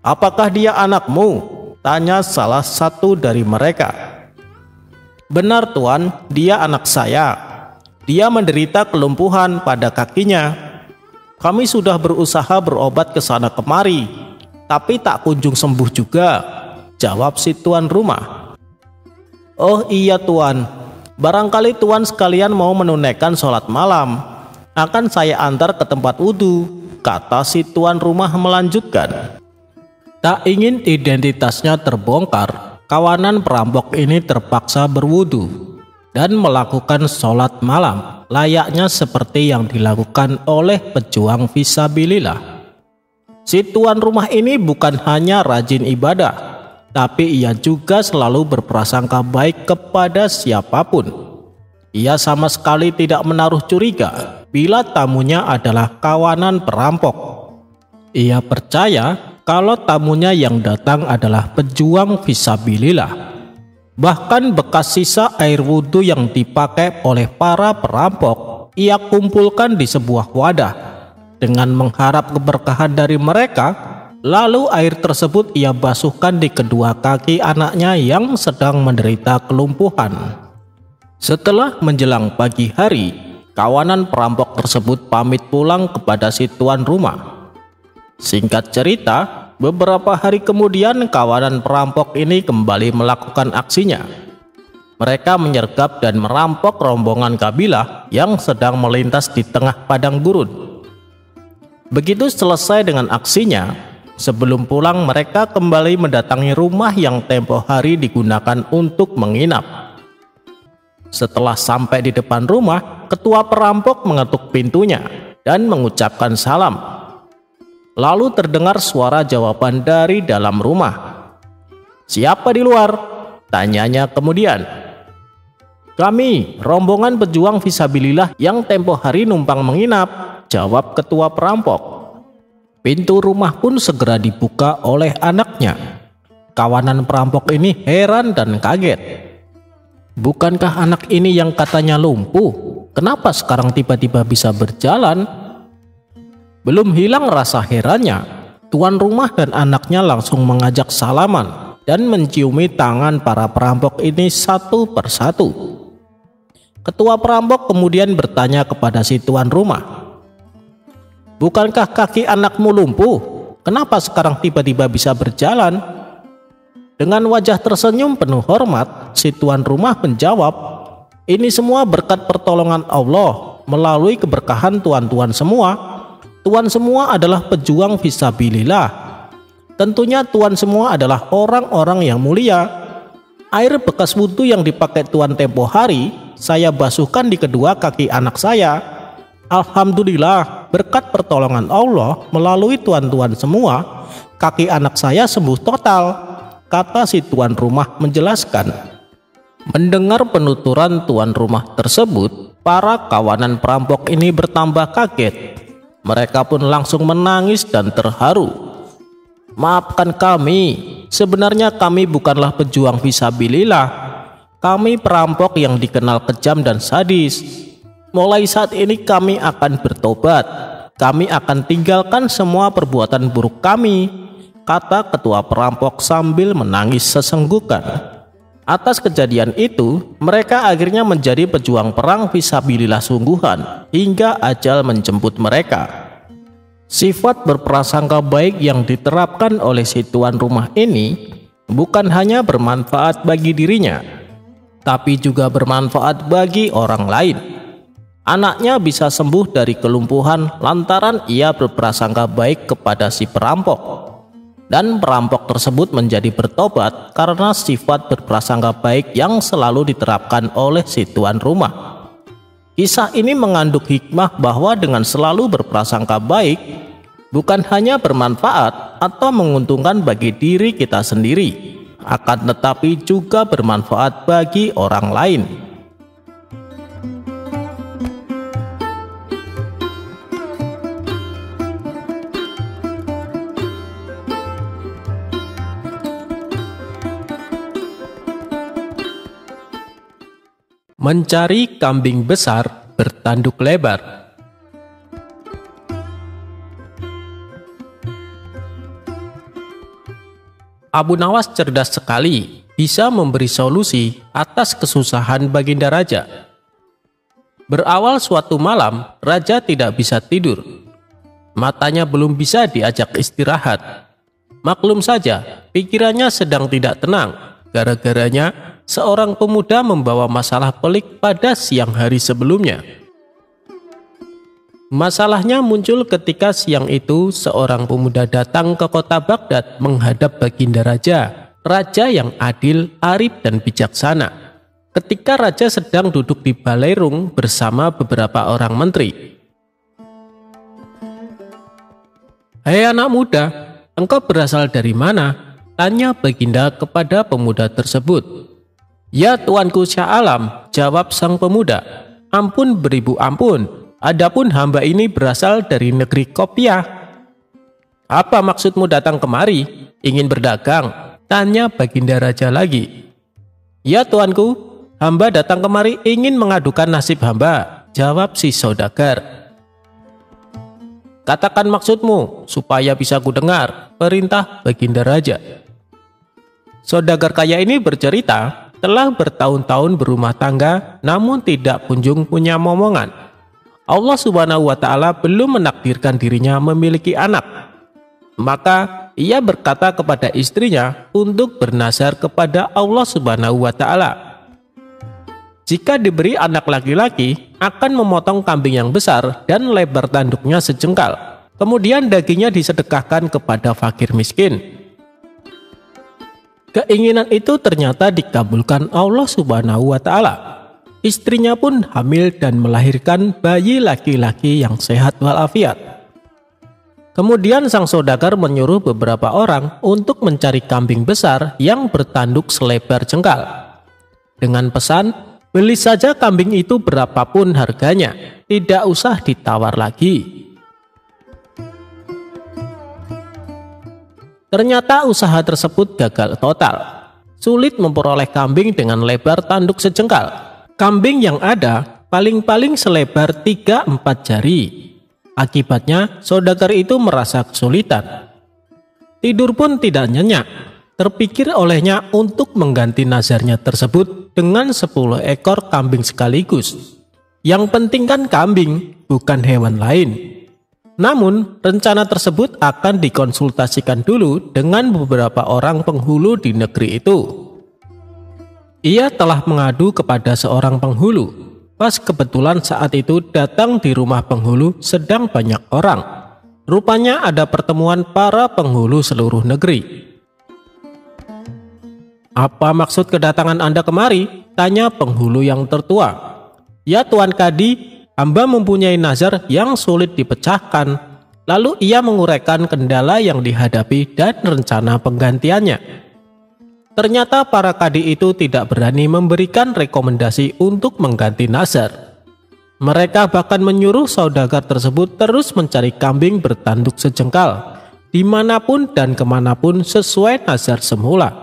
"Apakah dia anakmu?" tanya salah satu dari mereka. "Benar tuan, dia anak saya. Dia menderita kelumpuhan pada kakinya. Kami sudah berusaha berobat ke sana kemari, tapi tak kunjung sembuh juga," jawab si tuan rumah. "Oh iya tuan, barangkali tuan sekalian mau menunaikan sholat malam. Akan saya antar ke tempat wudhu," kata si tuan rumah melanjutkan. Tak ingin identitasnya terbongkar, kawanan perampok ini terpaksa berwudu dan melakukan sholat malam layaknya seperti yang dilakukan oleh pejuang fisabilillah. Si tuan rumah ini bukan hanya rajin ibadah, tapi ia juga selalu berprasangka baik kepada siapapun. Ia sama sekali tidak menaruh curiga bila tamunya adalah kawanan perampok. Ia percaya kalau tamunya yang datang adalah pejuang fisabilillah. Bahkan bekas sisa air wudhu yang dipakai oleh para perampok ia kumpulkan di sebuah wadah. Dengan mengharap keberkahan dari mereka, lalu air tersebut ia basuhkan di kedua kaki anaknya yang sedang menderita kelumpuhan. Setelah menjelang pagi hari, kawanan perampok tersebut pamit pulang kepada si tuan rumah. Singkat cerita, beberapa hari kemudian kawanan perampok ini kembali melakukan aksinya. Mereka menyergap dan merampok rombongan kabilah yang sedang melintas di tengah padang gurun. Begitu selesai dengan aksinya, sebelum pulang mereka kembali mendatangi rumah yang tempo hari digunakan untuk menginap. Setelah sampai di depan rumah, ketua perampok mengetuk pintunya dan mengucapkan salam. Lalu terdengar suara jawaban dari dalam rumah. "Siapa di luar?" tanyanya kemudian. "Kami, rombongan pejuang fisabilillah yang tempo hari numpang menginap," jawab ketua perampok. Pintu rumah pun segera dibuka oleh anaknya. Kawanan perampok ini heran dan kaget. "Bukankah anak ini yang katanya lumpuh?" Kenapa sekarang tiba-tiba bisa berjalan? Belum hilang rasa herannya, tuan rumah dan anaknya langsung mengajak salaman dan menciumi tangan para perampok ini satu persatu. Ketua perampok kemudian bertanya kepada si tuan rumah, "Bukankah kaki anakmu lumpuh? Kenapa sekarang tiba-tiba bisa berjalan?" Dengan wajah tersenyum penuh hormat, si tuan rumah menjawab, "Ini semua berkat pertolongan Allah melalui keberkahan tuan-tuan semua. Tuan semua adalah pejuang fisabilillah. Tentunya tuan semua adalah orang-orang yang mulia. Air bekas wudhu yang dipakai tuan tempo hari, saya basuhkan di kedua kaki anak saya. Alhamdulillah, berkat pertolongan Allah melalui tuan-tuan semua, kaki anak saya sembuh total," kata si tuan rumah menjelaskan. Mendengar penuturan tuan rumah tersebut, para kawanan perampok ini bertambah kaget. Mereka pun langsung menangis dan terharu. "Maafkan kami, sebenarnya kami bukanlah pejuang fisabilillah. Kami perampok yang dikenal kejam dan sadis. Mulai saat ini kami akan bertobat. Kami akan tinggalkan semua perbuatan buruk kami," kata ketua perampok sambil menangis sesenggukan. Atas kejadian itu, mereka akhirnya menjadi pejuang perang fisabilillah sungguhan hingga ajal menjemput mereka. Sifat berprasangka baik yang diterapkan oleh si tuan rumah ini bukan hanya bermanfaat bagi dirinya, tapi juga bermanfaat bagi orang lain. Anaknya bisa sembuh dari kelumpuhan lantaran ia berprasangka baik kepada si perampok. Dan perampok tersebut menjadi bertobat karena sifat berprasangka baik yang selalu diterapkan oleh si tuan rumah. Kisah ini mengandung hikmah bahwa dengan selalu berprasangka baik bukan hanya bermanfaat atau menguntungkan bagi diri kita sendiri, akan tetapi juga bermanfaat bagi orang lain. Mencari kambing besar bertanduk lebar. Abu Nawas cerdas sekali, bisa memberi solusi atas kesusahan Baginda Raja. Berawal suatu malam, Raja tidak bisa tidur. Matanya belum bisa diajak istirahat. Maklum saja, pikirannya sedang tidak tenang. Gara-garanya seorang pemuda membawa masalah pelik pada siang hari sebelumnya. Masalahnya muncul ketika siang itu seorang pemuda datang ke kota Baghdad menghadap Baginda Raja, raja yang adil, arif dan bijaksana. Ketika raja sedang duduk di balairung bersama beberapa orang menteri. "Hei anak muda, engkau berasal dari mana?" tanya Baginda kepada pemuda tersebut. "Ya tuanku Syah Alam," jawab sang pemuda. "Ampun beribu ampun, adapun hamba ini berasal dari negeri Kopiah." "Apa maksudmu datang kemari? Ingin berdagang?" tanya Baginda Raja lagi. "Ya tuanku, hamba datang kemari ingin mengadukan nasib hamba," jawab si saudagar. "Katakan maksudmu supaya bisa kudengar," perintah Baginda Raja. Saudagar kaya ini bercerita telah bertahun-tahun berumah tangga namun tidak kunjung punya momongan. Allah Subhanahu wa Ta'ala belum menakdirkan dirinya memiliki anak. Maka ia berkata kepada istrinya untuk bernazar kepada Allah Subhanahu wa Ta'ala. Jika diberi anak laki-laki, akan memotong kambing yang besar dan lebar tanduknya sejengkal. Kemudian dagingnya disedekahkan kepada fakir miskin. Keinginan itu ternyata dikabulkan Allah Subhanahu wa Ta'ala. Istrinya pun hamil dan melahirkan bayi laki-laki yang sehat walafiat. Kemudian sang saudagar menyuruh beberapa orang untuk mencari kambing besar yang bertanduk selebar jengkal. Dengan pesan, beli saja kambing itu berapapun harganya, tidak usah ditawar lagi. Ternyata usaha tersebut gagal total. Sulit memperoleh kambing dengan lebar tanduk sejengkal. Kambing yang ada paling-paling selebar 3-4 jari. Akibatnya, saudagar itu merasa kesulitan. Tidur pun tidak nyenyak. Terpikir olehnya untuk mengganti nazarnya tersebut dengan 10 ekor kambing sekaligus. Yang penting kan kambing, bukan hewan lain. Namun, rencana tersebut akan dikonsultasikan dulu dengan beberapa orang penghulu di negeri itu. Ia telah mengadu kepada seorang penghulu. Pas kebetulan saat itu datang di rumah penghulu sedang banyak orang. Rupanya ada pertemuan para penghulu seluruh negeri. "Apa maksud kedatangan Anda kemari?" tanya penghulu yang tertua. "Ya Tuan Kadi, hamba mempunyai nazar yang sulit dipecahkan." Lalu ia menguraikan kendala yang dihadapi dan rencana penggantiannya. Ternyata para kadi itu tidak berani memberikan rekomendasi untuk mengganti nazar. Mereka bahkan menyuruh saudagar tersebut terus mencari kambing bertanduk sejengkal, dimanapun dan kemanapun sesuai nazar semula.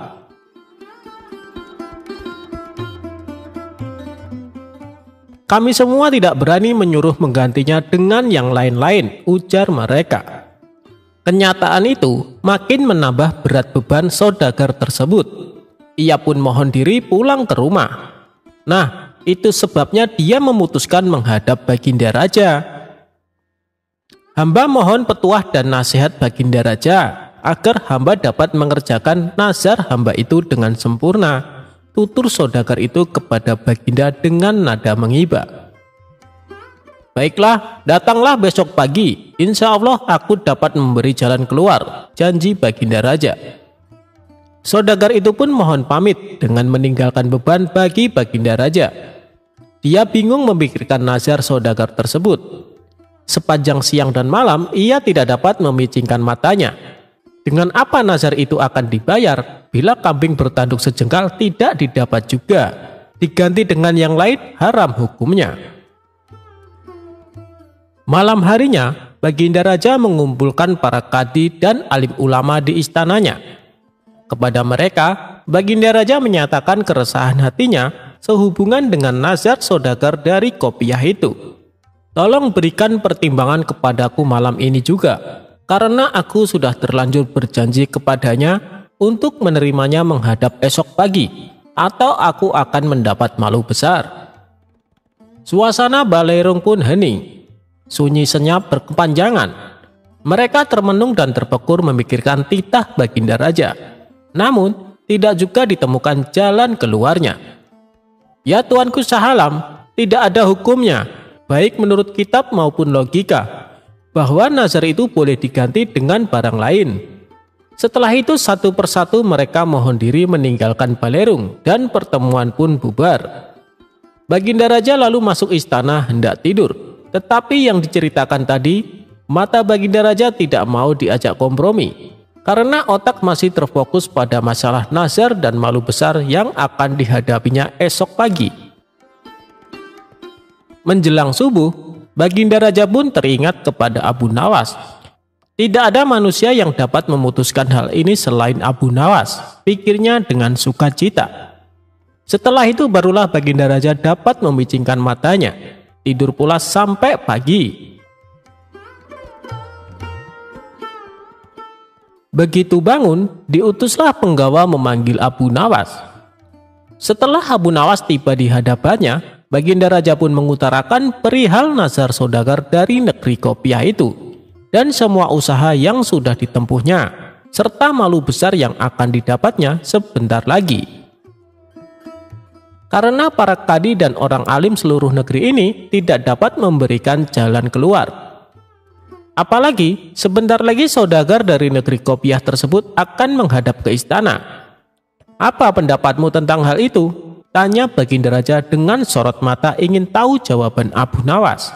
"Kami semua tidak berani menyuruh menggantinya dengan yang lain-lain," ujar mereka. Kenyataan itu makin menambah berat beban saudagar tersebut. Ia pun mohon diri pulang ke rumah. Nah, itu sebabnya dia memutuskan menghadap Baginda Raja. "Hamba mohon petuah dan nasihat Baginda Raja, agar hamba dapat mengerjakan nazar hamba itu dengan sempurna," tutur saudagar itu kepada Baginda dengan nada mengiba. "Baiklah, datanglah besok pagi. Insya Allah aku dapat memberi jalan keluar," janji Baginda Raja. Saudagar itu pun mohon pamit dengan meninggalkan beban bagi Baginda Raja. Dia bingung memikirkan nazar saudagar tersebut. Sepanjang siang dan malam ia tidak dapat memicingkan matanya. Dengan apa nazar itu akan dibayar bila kambing bertanduk sejengkal tidak didapat juga? Diganti dengan yang lain haram hukumnya. Malam harinya, Baginda Raja mengumpulkan para kadi dan alim ulama di istananya. Kepada mereka, Baginda Raja menyatakan keresahan hatinya sehubungan dengan nazar saudagar dari Qopiah itu. "Tolong berikan pertimbangan kepadaku malam ini juga, karena aku sudah terlanjur berjanji kepadanya untuk menerimanya menghadap esok pagi, atau aku akan mendapat malu besar." Suasana Balerung pun hening. Sunyi senyap berkepanjangan. Mereka termenung dan terpekur memikirkan titah Baginda Raja. Namun, tidak juga ditemukan jalan keluarnya. "Ya Tuanku Sahalam, tidak ada hukumnya, baik menurut kitab maupun logika, bahwa nazar itu boleh diganti dengan barang lain." Setelah itu satu persatu mereka mohon diri meninggalkan Balerung dan pertemuan pun bubar. Baginda Raja lalu masuk istana hendak tidur. Tetapi yang diceritakan tadi, mata Baginda Raja tidak mau diajak kompromi, karena otak masih terfokus pada masalah nazar dan malu besar yang akan dihadapinya esok pagi. Menjelang subuh, Baginda Raja pun teringat kepada Abu Nawas. Tidak ada manusia yang dapat memutuskan hal ini selain Abu Nawas, pikirnya dengan sukacita. Setelah itu barulah Baginda Raja dapat memicingkan matanya. Tidur pula sampai pagi. Begitu bangun, diutuslah penggawa memanggil Abu Nawas. Setelah Abu Nawas tiba di hadapannya, Baginda Raja pun mengutarakan perihal nazar saudagar dari negeri Qopiah itu dan semua usaha yang sudah ditempuhnya, serta malu besar yang akan didapatnya sebentar lagi. Karena para kadi dan orang alim seluruh negeri ini tidak dapat memberikan jalan keluar. Apalagi sebentar lagi saudagar dari negeri Qopiah tersebut akan menghadap ke istana. "Apa pendapatmu tentang hal itu?" tanya Baginda Raja dengan sorot mata ingin tahu jawaban Abu Nawas.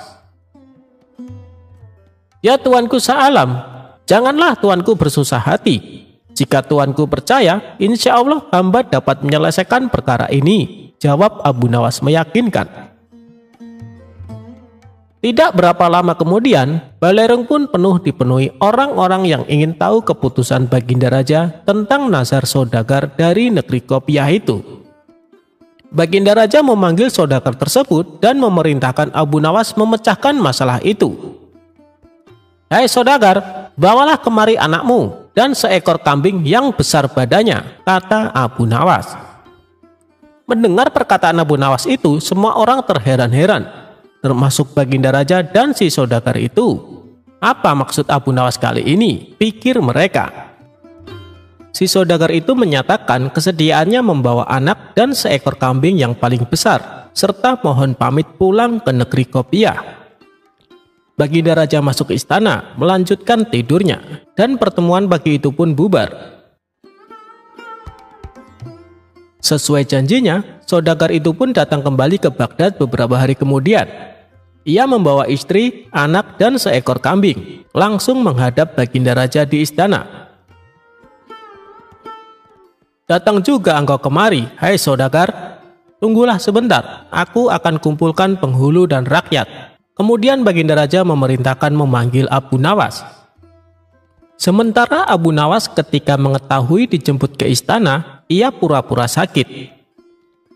"Ya Tuanku Sahalam, janganlah Tuanku bersusah hati. Jika Tuanku percaya, insya Allah hamba dapat menyelesaikan perkara ini," jawab Abu Nawas meyakinkan. Tidak berapa lama kemudian, Balerung pun dipenuhi orang-orang yang ingin tahu keputusan Baginda Raja tentang nazar saudagar dari negeri Qopiah itu. Baginda Raja memanggil saudagar tersebut dan memerintahkan Abu Nawas memecahkan masalah itu. "Hai saudagar, bawalah kemari anakmu dan seekor kambing yang besar badannya," kata Abu Nawas. Mendengar perkataan Abu Nawas itu, semua orang terheran-heran, termasuk Baginda Raja dan si saudagar itu. Apa maksud Abu Nawas kali ini? Pikir mereka. Si saudagar itu menyatakan kesediaannya membawa anak dan seekor kambing yang paling besar, serta mohon pamit pulang ke negeri Kopiah. Baginda Raja masuk ke istana, melanjutkan tidurnya, dan pertemuan pagi itu pun bubar. Sesuai janjinya, saudagar itu pun datang kembali ke Baghdad beberapa hari kemudian. Ia membawa istri, anak, dan seekor kambing, langsung menghadap Baginda Raja di istana. "Datang juga engkau kemari, hai saudagar. Tunggulah sebentar, aku akan kumpulkan penghulu dan rakyat." Kemudian Baginda Raja memerintahkan memanggil Abu Nawas. Sementara Abu Nawas ketika mengetahui dijemput ke istana, ia pura-pura sakit.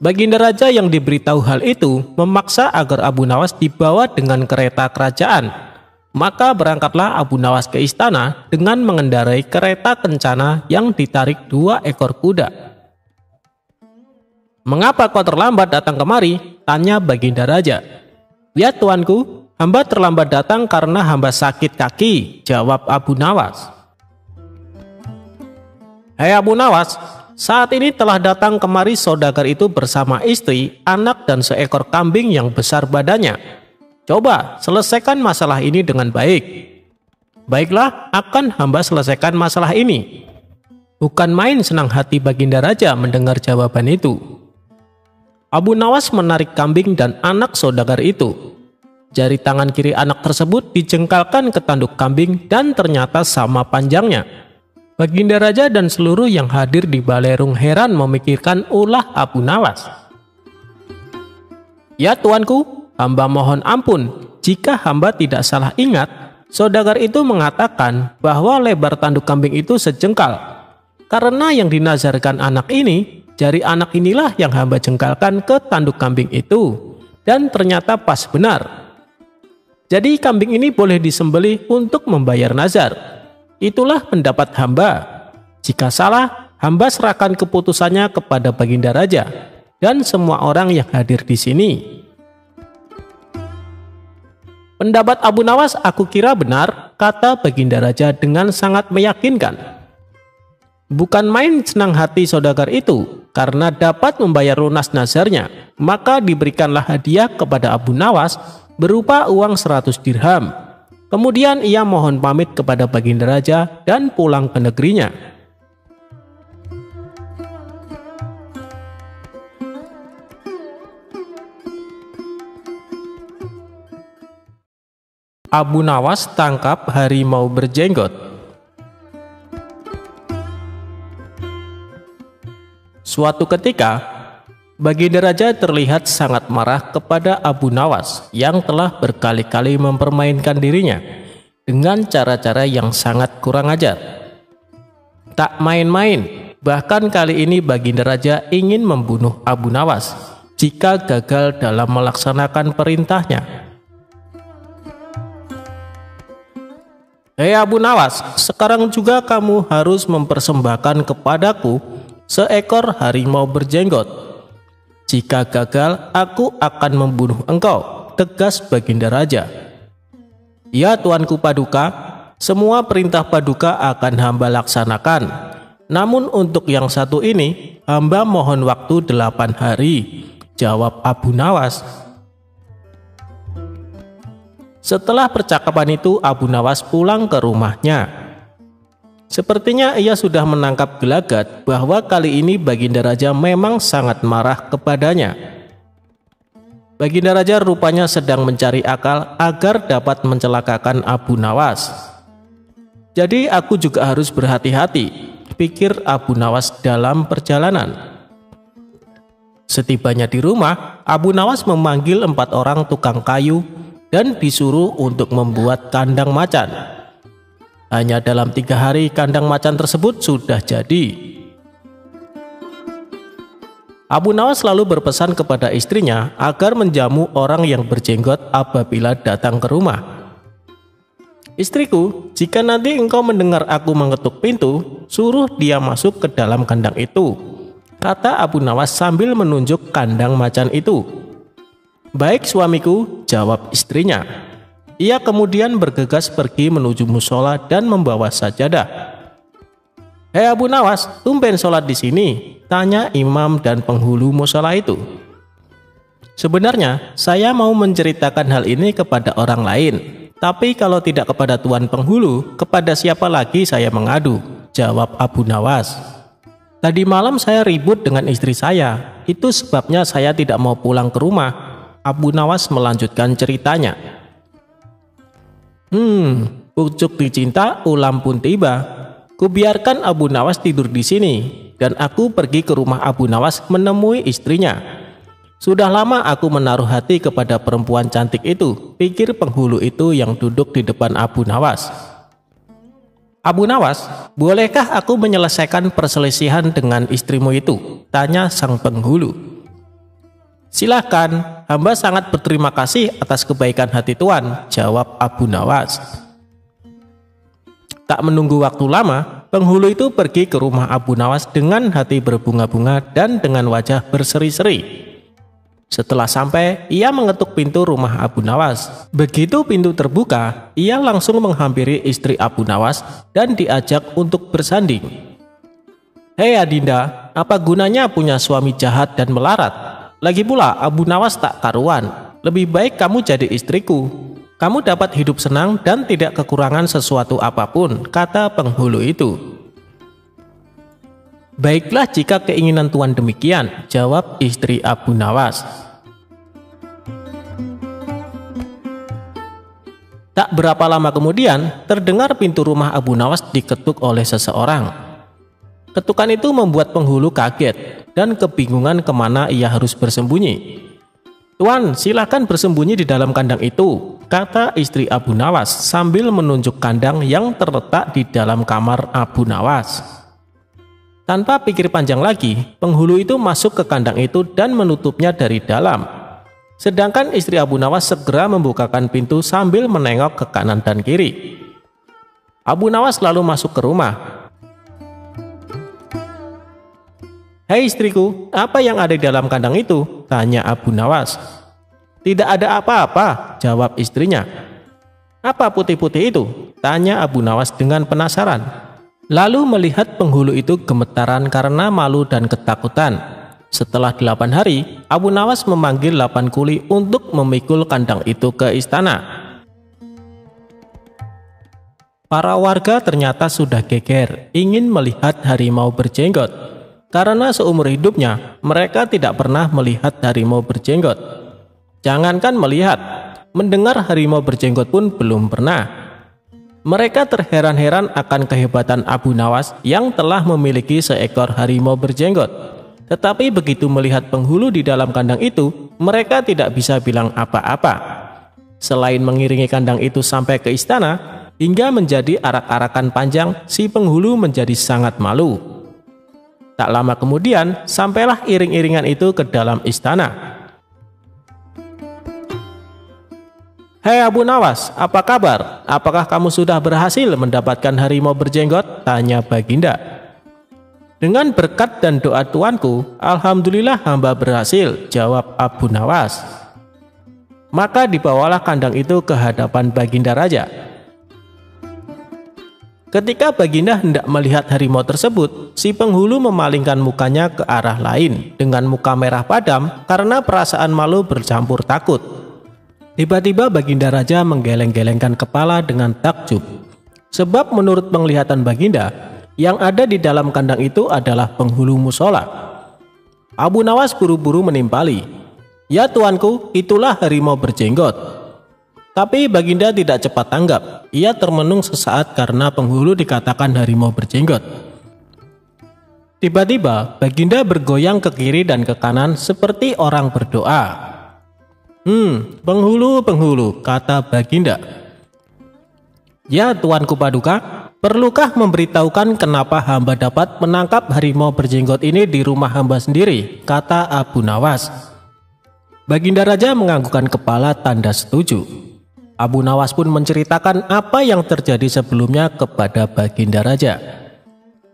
Baginda Raja yang diberitahu hal itu memaksa agar Abu Nawas dibawa dengan kereta kerajaan. Maka berangkatlah Abu Nawas ke istana dengan mengendarai kereta kencana yang ditarik 2 ekor kuda. "Mengapa kau terlambat datang kemari?" tanya Baginda Raja. "Ya tuanku, hamba terlambat datang karena hamba sakit kaki," jawab Abu Nawas. "Hai Abu Nawas, saat ini telah datang kemari saudagar itu bersama istri, anak, dan seekor kambing yang besar badannya. Coba selesaikan masalah ini dengan baik." "Baiklah, akan hamba selesaikan masalah ini." Bukan main senang hati Baginda Raja mendengar jawaban itu. Abu Nawas menarik kambing dan anak saudagar itu. Jari tangan kiri anak tersebut dijengkalkan ke tanduk kambing dan ternyata sama panjangnya. Baginda Raja dan seluruh yang hadir di balerung heran memikirkan ulah Abu Nawas. "Ya tuanku, hamba mohon ampun, jika hamba tidak salah ingat, saudagar itu mengatakan bahwa lebar tanduk kambing itu sejengkal. Karena yang dinazarkan anak ini, jari anak inilah yang hamba jengkalkan ke tanduk kambing itu, dan ternyata pas benar. Jadi kambing ini boleh disembelih untuk membayar nazar. Itulah pendapat hamba. Jika salah, hamba serahkan keputusannya kepada Baginda Raja dan semua orang yang hadir di sini." "Pendapat Abu Nawas aku kira benar," kata Baginda Raja dengan sangat meyakinkan. Bukan main senang hati saudagar itu karena dapat membayar lunas nazarnya, maka diberikanlah hadiah kepada Abu Nawas berupa uang 100 dirham. Kemudian ia mohon pamit kepada Baginda Raja dan pulang ke negerinya. Abu Nawas tangkap harimau berjenggot. Suatu ketika, Baginda Raja terlihat sangat marah kepada Abu Nawas yang telah berkali-kali mempermainkan dirinya dengan cara-cara yang sangat kurang ajar. Tak main-main, bahkan kali ini Baginda Raja ingin membunuh Abu Nawas jika gagal dalam melaksanakan perintahnya. "Hei Abu Nawas, sekarang juga kamu harus mempersembahkan kepadaku seekor harimau berjenggot. Jika gagal, aku akan membunuh engkau," tegas Baginda Raja. "Ya tuanku Paduka, semua perintah Paduka akan hamba laksanakan. Namun untuk yang satu ini, hamba mohon waktu 8 hari, jawab Abu Nawas. Setelah percakapan itu, Abu Nawas pulang ke rumahnya. Sepertinya ia sudah menangkap gelagat bahwa kali ini Baginda Raja memang sangat marah kepadanya. Baginda Raja rupanya sedang mencari akal agar dapat mencelakakan Abu Nawas. "Jadi aku juga harus berhati-hati," pikir Abu Nawas dalam perjalanan. Setibanya di rumah, Abu Nawas memanggil 4 orang tukang kayu dan disuruh untuk membuat kandang macan. Hanya dalam 3 hari kandang macan tersebut sudah jadi. Abu Nawas selalu berpesan kepada istrinya agar menjamu orang yang berjenggot apabila datang ke rumah. "Istriku, jika nanti engkau mendengar aku mengetuk pintu, suruh dia masuk ke dalam kandang itu," kata Abu Nawas sambil menunjuk kandang macan itu. "Baik suamiku," jawab istrinya. Ia kemudian bergegas pergi menuju musola dan membawa sajadah. "Hei Abu Nawas, tumben sholat di sini?" tanya imam dan penghulu musola itu. "Sebenarnya saya mau menceritakan hal ini kepada orang lain, tapi kalau tidak kepada tuan penghulu, kepada siapa lagi saya mengadu?" jawab Abu Nawas. "Tadi malam saya ribut dengan istri saya, itu sebabnya saya tidak mau pulang ke rumah." Abu Nawas melanjutkan ceritanya. Pucuk dicinta, ulam pun tiba. Kubiarkan Abu Nawas tidur di sini, dan aku pergi ke rumah Abu Nawas menemui istrinya. Sudah lama aku menaruh hati kepada perempuan cantik itu, pikir penghulu itu yang duduk di depan Abu Nawas. "Abu Nawas, bolehkah aku menyelesaikan perselisihan dengan istrimu itu?" tanya sang penghulu. "Silahkan, hamba sangat berterima kasih atas kebaikan hati tuan," jawab Abu Nawas. Tak menunggu waktu lama, penghulu itu pergi ke rumah Abu Nawas dengan hati berbunga-bunga dan dengan wajah berseri-seri. Setelah sampai, ia mengetuk pintu rumah Abu Nawas. Begitu pintu terbuka, ia langsung menghampiri istri Abu Nawas dan diajak untuk bersanding. "Hei Adinda, apa gunanya punya suami jahat dan melarat? Lagi pula Abu Nawas tak karuan. Lebih baik kamu jadi istriku. Kamu dapat hidup senang dan tidak kekurangan sesuatu apapun," kata penghulu itu. "Baiklah jika keinginan tuan demikian," jawab istri Abu Nawas. Tak berapa lama kemudian, terdengar pintu rumah Abu Nawas diketuk oleh seseorang. Ketukan itu membuat penghulu kaget dan kebingungan kemana ia harus bersembunyi. "Tuan, silakan bersembunyi di dalam kandang itu," kata istri Abu Nawas sambil menunjuk kandang yang terletak di dalam kamar Abu Nawas. Tanpa pikir panjang lagi, penghulu itu masuk ke kandang itu dan menutupnya dari dalam. Sedangkan istri Abu Nawas segera membukakan pintu sambil menengok ke kanan dan kiri. Abu Nawas lalu masuk ke rumah. "Hei istriku, apa yang ada di dalam kandang itu?" tanya Abu Nawas. "Tidak ada apa-apa," jawab istrinya. "Apa putih-putih itu?" tanya Abu Nawas dengan penasaran. Lalu melihat penghulu itu gemetaran karena malu dan ketakutan. Setelah 8 hari, Abu Nawas memanggil 8 kuli untuk memikul kandang itu ke istana. Para warga ternyata sudah geger ingin melihat harimau berjenggot, karena seumur hidupnya mereka tidak pernah melihat harimau berjenggot. Jangankan melihat, mendengar harimau berjenggot pun belum pernah. Mereka terheran-heran akan kehebatan Abu Nawas yang telah memiliki seekor harimau berjenggot. Tetapi begitu melihat penghulu di dalam kandang itu, mereka tidak bisa bilang apa-apa. Selain mengiringi kandang itu sampai ke istana, hingga menjadi arak-arakan panjang, si penghulu menjadi sangat malu. Tak lama kemudian, sampailah iring-iringan itu ke dalam istana. "Hei Abu Nawas, apa kabar? Apakah kamu sudah berhasil mendapatkan harimau berjenggot?" tanya Baginda. "Dengan berkat dan doa tuanku, alhamdulillah hamba berhasil," jawab Abu Nawas. Maka dibawalah kandang itu ke hadapan Baginda Raja. Ketika Baginda hendak melihat harimau tersebut, si penghulu memalingkan mukanya ke arah lain dengan muka merah padam karena perasaan malu bercampur takut. Tiba-tiba Baginda Raja menggeleng-gelengkan kepala dengan takjub. Sebab menurut penglihatan Baginda, yang ada di dalam kandang itu adalah penghulu musola. Abu Nawas buru-buru menimpali. "Ya tuanku, itulah harimau berjenggot." Tapi Baginda tidak cepat tanggap. Ia termenung sesaat karena penghulu dikatakan harimau berjenggot. Tiba-tiba Baginda bergoyang ke kiri dan ke kanan seperti orang berdoa. Penghulu, penghulu," kata Baginda. "Ya tuanku Paduka, "Perlukah memberitahukan kenapa hamba dapat menangkap harimau berjenggot ini di rumah hamba sendiri?" kata Abu Nawas. Baginda Raja menganggukkan kepala tanda setuju. Abu Nawas pun menceritakan apa yang terjadi sebelumnya kepada Baginda Raja.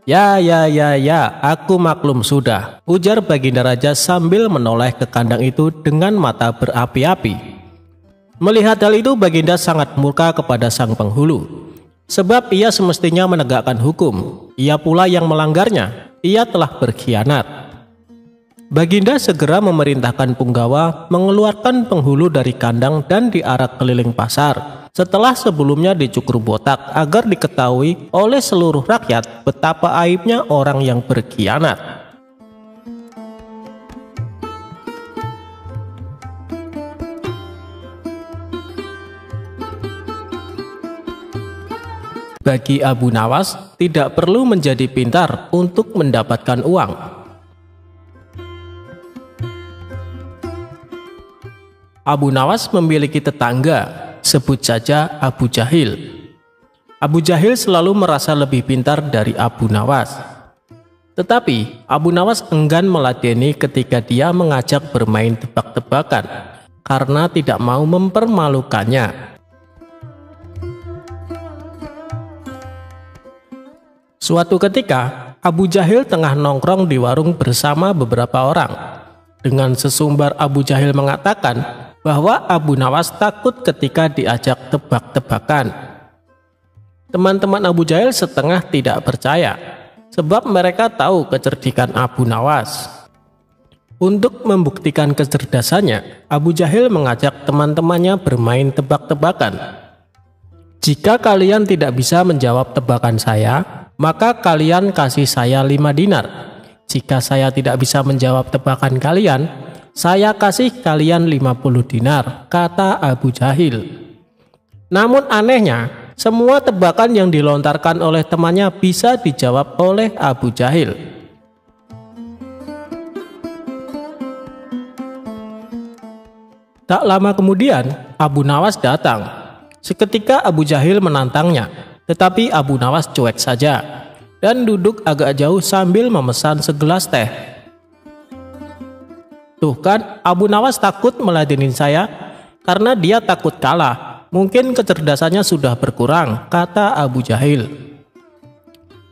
Ya, aku maklum sudah," ujar Baginda Raja sambil menoleh ke kandang itu dengan mata berapi-api. Melihat hal itu, Baginda sangat murka kepada sang penghulu. Sebab ia semestinya menegakkan hukum, ia pula yang melanggarnya, ia telah berkhianat. Baginda segera memerintahkan punggawa mengeluarkan penghulu dari kandang dan diarak keliling pasar, setelah sebelumnya dicukur botak agar diketahui oleh seluruh rakyat betapa aibnya orang yang berkhianat. Bagi Abu Nawas, tidak perlu menjadi pintar untuk mendapatkan uang. Abu Nawas memiliki tetangga, sebut saja Abu Jahil. Abu Jahil selalu merasa lebih pintar dari Abu Nawas. Tetapi Abu Nawas enggan meladeni ketika dia mengajak bermain tebak-tebakan karena tidak mau mempermalukannya. Suatu ketika, Abu Jahil tengah nongkrong di warung bersama beberapa orang. Dengan sesumbar Abu Jahil mengatakan bahwa Abu Nawas takut ketika diajak tebak-tebakan. Teman-teman Abu Jahil setengah tidak percaya, sebab mereka tahu kecerdikan Abu Nawas. Untuk membuktikan kecerdasannya, Abu Jahil mengajak teman-temannya bermain tebak-tebakan. "Jika kalian tidak bisa menjawab tebakan saya, maka kalian kasih saya 5 dinar. Jika saya tidak bisa menjawab tebakan kalian, saya kasih kalian 50 dinar, kata Abu Jahil. Namun anehnya, semua tebakan yang dilontarkan oleh temannya bisa dijawab oleh Abu Jahil. Tak lama kemudian, Abu Nawas datang. Seketika Abu Jahil menantangnya, tetapi Abu Nawas cuek saja dan duduk agak jauh sambil memesan segelas teh. "Tuh kan, Abu Nawas takut meladenin saya karena dia takut kalah. Mungkin kecerdasannya sudah berkurang," kata Abu Jahil.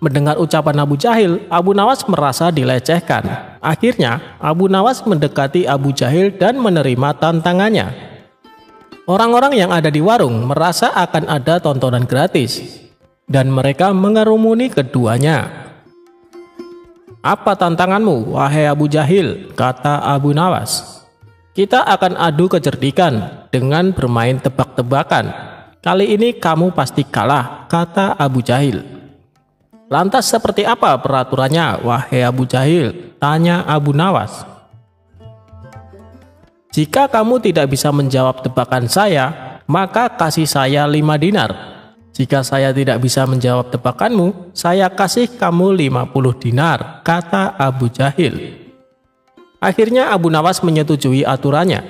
Mendengar ucapan Abu Jahil, Abu Nawas merasa dilecehkan. Akhirnya, Abu Nawas mendekati Abu Jahil dan menerima tantangannya. Orang-orang yang ada di warung merasa akan ada tontonan gratis, dan mereka mengerumuni keduanya. "Apa tantanganmu, wahai Abu Jahil?" kata Abu Nawas. "Kita akan adu kecerdikan dengan bermain tebak-tebakan. Kali ini kamu pasti kalah," kata Abu Jahil. "Lantas seperti apa peraturannya, wahai Abu Jahil?" tanya Abu Nawas. "Jika kamu tidak bisa menjawab tebakan saya, maka kasih saya 5 dinar. Jika saya tidak bisa menjawab tebakanmu, saya kasih kamu 50 dinar, kata Abu Jahil. Akhirnya Abu Nawas menyetujui aturannya.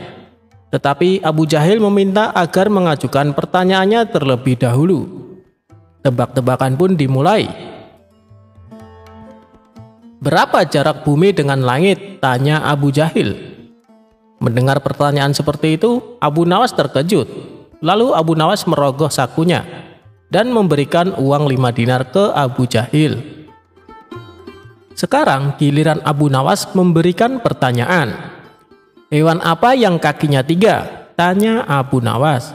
Tetapi Abu Jahil meminta agar mengajukan pertanyaannya terlebih dahulu. Tebak-tebakan pun dimulai. "Berapa jarak bumi dengan langit?" tanya Abu Jahil. Mendengar pertanyaan seperti itu, Abu Nawas terkejut. Lalu Abu Nawas merogoh sakunya dan memberikan uang 5 dinar ke Abu Jahil. Sekarang giliran Abu Nawas memberikan pertanyaan. "Hewan apa yang kakinya 3?" tanya Abu Nawas.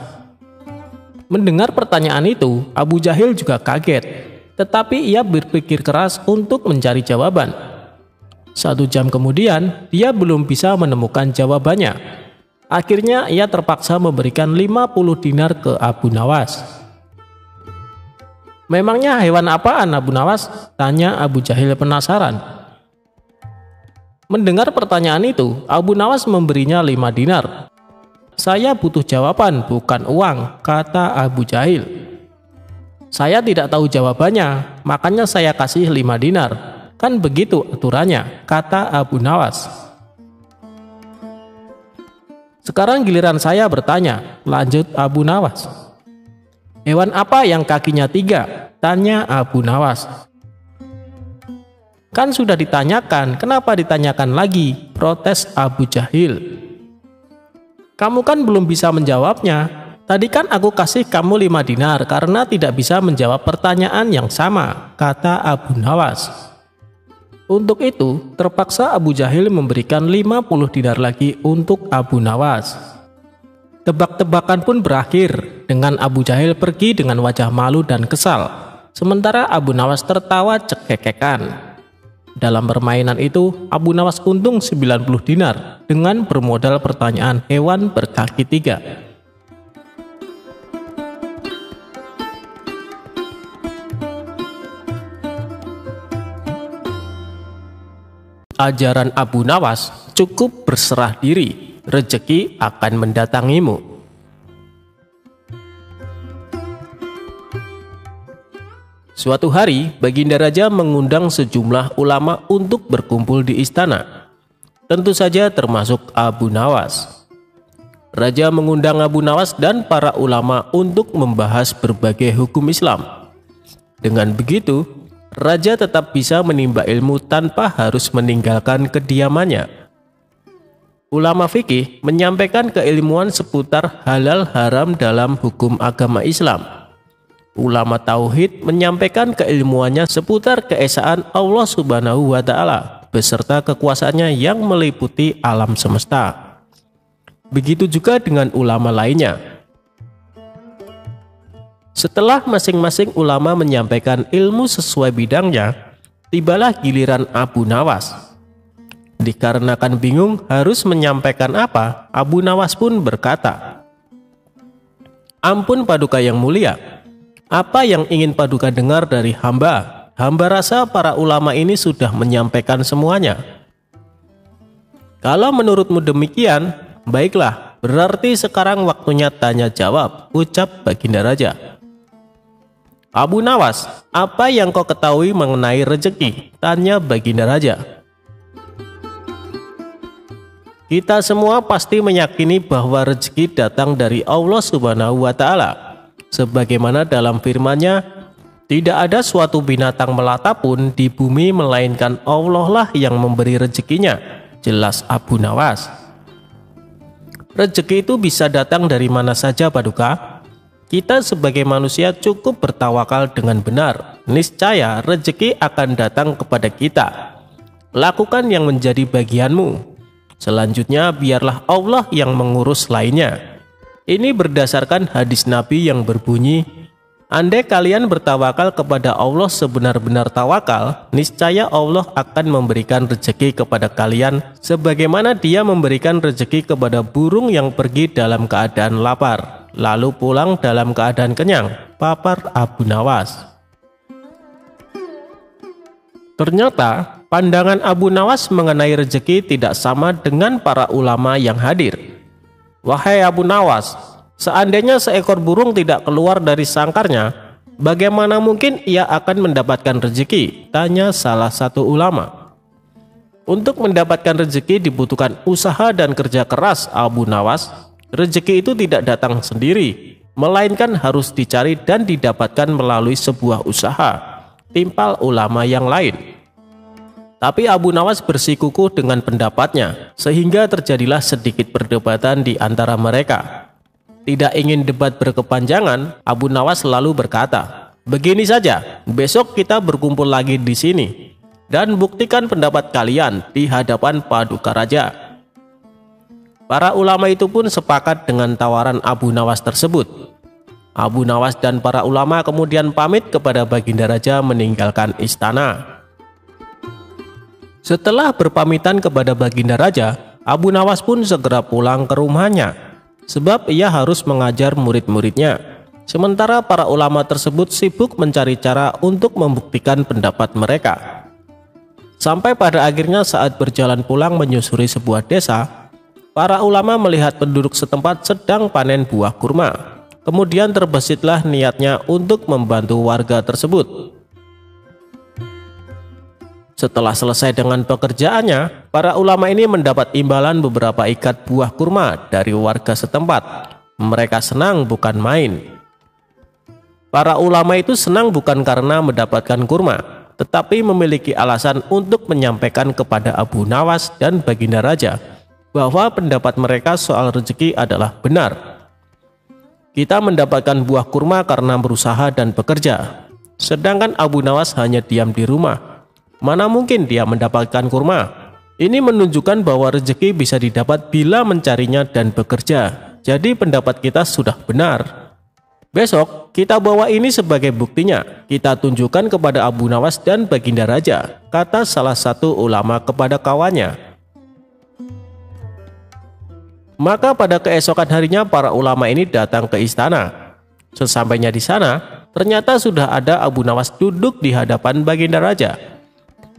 Mendengar pertanyaan itu, Abu Jahil juga kaget, tetapi ia berpikir keras untuk mencari jawaban. 1 jam kemudian, dia belum bisa menemukan jawabannya. Akhirnya ia terpaksa memberikan 50 dinar ke Abu Nawas. "Memangnya hewan apaan, Abu Nawas?" tanya Abu Jahil penasaran. Mendengar pertanyaan itu, Abu Nawas memberinya 5 dinar. "Saya butuh jawaban, bukan uang," kata Abu Jahil. "Saya tidak tahu jawabannya, makanya saya kasih 5 dinar. Kan begitu aturannya," kata Abu Nawas. "Sekarang giliran saya bertanya," lanjut Abu Nawas. Hewan apa yang kakinya 3? Tanya Abu Nawas. Kan sudah ditanyakan, kenapa ditanyakan lagi? Protes Abu Jahil. Kamu kan belum bisa menjawabnya. Tadi kan aku kasih kamu 5 dinar karena tidak bisa menjawab pertanyaan yang sama, kata Abu Nawas. Untuk itu, terpaksa Abu Jahil memberikan 50 dinar lagi untuk Abu Nawas. Tebak-tebakan pun berakhir dengan Abu Jahil pergi dengan wajah malu dan kesal, sementara Abu Nawas tertawa cekekekan. Dalam permainan itu, Abu Nawas untung 90 dinar dengan bermodal pertanyaan hewan berkaki 3. Ajaran Abu Nawas, cukup berserah diri, rezeki akan mendatangimu. Suatu hari, Baginda Raja mengundang sejumlah ulama untuk berkumpul di istana. Tentu saja termasuk Abu Nawas. Raja mengundang Abu Nawas dan para ulama untuk membahas berbagai hukum Islam. Dengan begitu, Raja tetap bisa menimba ilmu tanpa harus meninggalkan kediamannya. Ulama fikih menyampaikan keilmuan seputar halal haram dalam hukum agama Islam. Ulama tauhid menyampaikan keilmuannya seputar keesaan Allah Subhanahu wa Ta'ala beserta kekuasaannya yang meliputi alam semesta. Begitu juga dengan ulama lainnya. Setelah masing-masing ulama menyampaikan ilmu sesuai bidangnya, tibalah giliran Abu Nawas. Dikarenakan bingung harus menyampaikan apa, Abu Nawas pun berkata, "Ampun Paduka yang mulia, apa yang ingin Paduka dengar dari hamba? Hamba rasa para ulama ini sudah menyampaikan semuanya." "Kalau menurutmu demikian, baiklah, berarti sekarang waktunya tanya jawab," ucap Baginda Raja. "Abu Nawas, apa yang kau ketahui mengenai rezeki?" tanya Baginda Raja. "Kita semua pasti meyakini bahwa rezeki datang dari Allah Subhanahu wa Ta'ala. Sebagaimana dalam firman-Nya, tidak ada suatu binatang melata pun di bumi melainkan Allah lah yang memberi rezekinya," jelas Abu Nawas. "Rezeki itu bisa datang dari mana saja Paduka. Kita sebagai manusia cukup bertawakal dengan benar. Niscaya rezeki akan datang kepada kita. Lakukan yang menjadi bagianmu. Selanjutnya biarlah Allah yang mengurus lainnya." Ini berdasarkan hadis Nabi yang berbunyi, "Andai kalian bertawakal kepada Allah sebenar-benar tawakal, niscaya Allah akan memberikan rezeki kepada kalian sebagaimana Dia memberikan rezeki kepada burung yang pergi dalam keadaan lapar, lalu pulang dalam keadaan kenyang," papar Abu Nawas. Ternyata pandangan Abu Nawas mengenai rezeki tidak sama dengan para ulama yang hadir. "Wahai Abu Nawas, seandainya seekor burung tidak keluar dari sangkarnya, bagaimana mungkin ia akan mendapatkan rezeki?" tanya salah satu ulama. "Untuk mendapatkan rezeki dibutuhkan usaha dan kerja keras Abu Nawas. Rezeki itu tidak datang sendiri, melainkan harus dicari dan didapatkan melalui sebuah usaha," timpal ulama yang lain. Tapi Abu Nawas bersikukuh dengan pendapatnya, sehingga terjadilah sedikit perdebatan di antara mereka. Tidak ingin debat berkepanjangan, Abu Nawas lalu berkata, "Begini saja, besok kita berkumpul lagi di sini, dan buktikan pendapat kalian di hadapan Paduka Raja." Para ulama itu pun sepakat dengan tawaran Abu Nawas tersebut. Abu Nawas dan para ulama kemudian pamit kepada Baginda Raja meninggalkan istana. Setelah berpamitan kepada Baginda Raja, Abu Nawas pun segera pulang ke rumahnya, sebab ia harus mengajar murid-muridnya. Sementara para ulama tersebut sibuk mencari cara untuk membuktikan pendapat mereka. Sampai pada akhirnya saat berjalan pulang menyusuri sebuah desa, para ulama melihat penduduk setempat sedang panen buah kurma. Kemudian terbesitlah niatnya untuk membantu warga tersebut. Setelah selesai dengan pekerjaannya, para ulama ini mendapat imbalan beberapa ikat buah kurma dari warga setempat. Mereka senang bukan main. Para ulama itu senang bukan karena mendapatkan kurma, tetapi memiliki alasan untuk menyampaikan kepada Abu Nawas dan Baginda Raja bahwa pendapat mereka soal rezeki adalah benar. Kita mendapatkan buah kurma karena berusaha dan bekerja, sedangkan Abu Nawas hanya diam di rumah. Mana mungkin dia mendapatkan kurma? Ini menunjukkan bahwa rezeki bisa didapat bila mencarinya dan bekerja. Jadi pendapat kita sudah benar. Besok kita bawa ini sebagai buktinya. Kita tunjukkan kepada Abu Nawas dan Baginda Raja, kata salah satu ulama kepada kawannya. Maka pada keesokan harinya para ulama ini datang ke istana. Sesampainya di sana, ternyata sudah ada Abu Nawas duduk di hadapan Baginda Raja.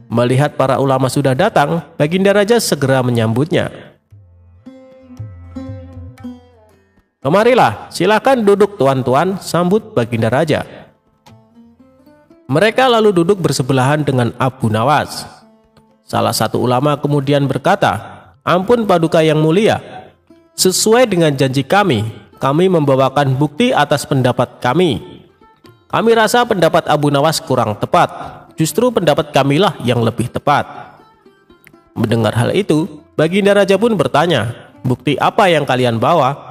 Melihat para ulama sudah datang, Baginda Raja segera menyambutnya. "Kemarilah, silakan duduk tuan-tuan," sambut Baginda Raja. Mereka lalu duduk bersebelahan dengan Abu Nawas. Salah satu ulama kemudian berkata, "Ampun Paduka yang mulia, sesuai dengan janji kami membawakan bukti atas pendapat kami. Kami rasa pendapat Abu Nawas kurang tepat, justru pendapat kamilah yang lebih tepat." Mendengar hal itu, Baginda Raja pun bertanya, "Bukti apa yang kalian bawa?"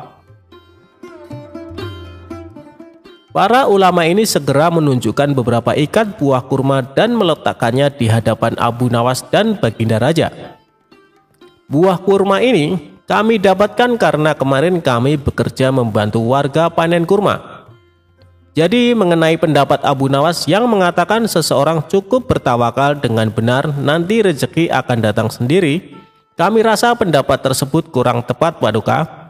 Para ulama ini segera menunjukkan beberapa ikat buah kurma dan meletakkannya di hadapan Abu Nawas dan Baginda Raja. "Buah kurma ini kami dapatkan karena kemarin kami bekerja membantu warga panen kurma. Jadi mengenai pendapat Abu Nawas yang mengatakan seseorang cukup bertawakal dengan benar nanti rezeki akan datang sendiri, kami rasa pendapat tersebut kurang tepat Paduka.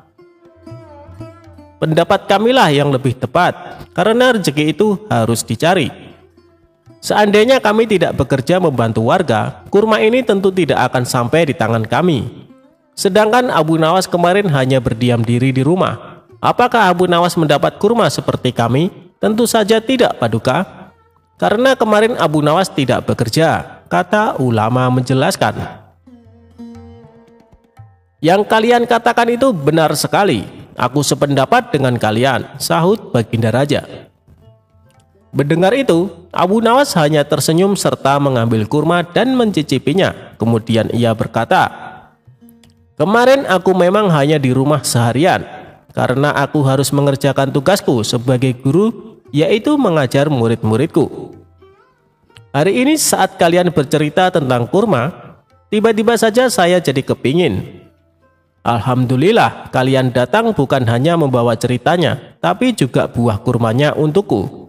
Pendapat kamilah yang lebih tepat, karena rezeki itu harus dicari. Seandainya kami tidak bekerja membantu warga, kurma ini tentu tidak akan sampai di tangan kami. Sedangkan Abu Nawas kemarin hanya berdiam diri di rumah. Apakah Abu Nawas mendapat kurma seperti kami? Tentu saja tidak Paduka. Karena kemarin Abu Nawas tidak bekerja," kata ulama menjelaskan. "Yang kalian katakan itu benar sekali. Aku sependapat dengan kalian," sahut Baginda Raja. Mendengar itu, Abu Nawas hanya tersenyum serta mengambil kurma dan mencicipinya. Kemudian ia berkata, "Kemarin aku memang hanya di rumah seharian, karena aku harus mengerjakan tugasku sebagai guru, yaitu mengajar murid-muridku. Hari ini saat kalian bercerita tentang kurma, tiba-tiba saja saya jadi kepingin. Alhamdulillah kalian datang bukan hanya membawa ceritanya, tapi juga buah kurmanya untukku.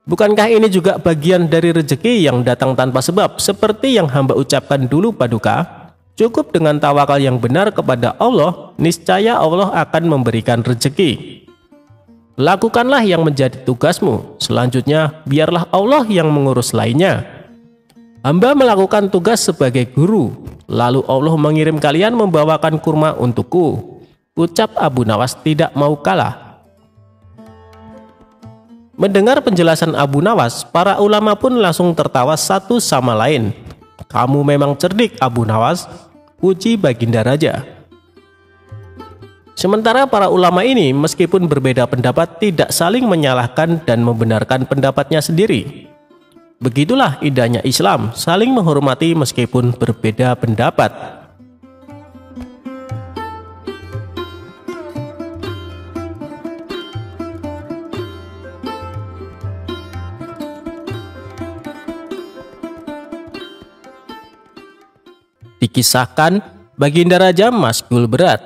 Bukankah ini juga bagian dari rezeki yang datang tanpa sebab, seperti yang hamba ucapkan dulu Paduka? Cukup dengan tawakal yang benar kepada Allah, niscaya Allah akan memberikan rezeki. Lakukanlah yang menjadi tugasmu, selanjutnya biarlah Allah yang mengurus lainnya. Hamba melakukan tugas sebagai guru, lalu Allah mengirim kalian membawakan kurma untukku," ucap Abu Nawas tidak mau kalah. Mendengar penjelasan Abu Nawas, para ulama pun langsung tertawa satu sama lain. "Kamu memang cerdik Abu Nawas," puji Baginda Raja. Sementara para ulama ini meskipun berbeda pendapat tidak saling menyalahkan dan membenarkan pendapatnya sendiri. Begitulah indahnya Islam, saling menghormati meskipun berbeda pendapat. Dikisahkan, Baginda Raja masgul berat.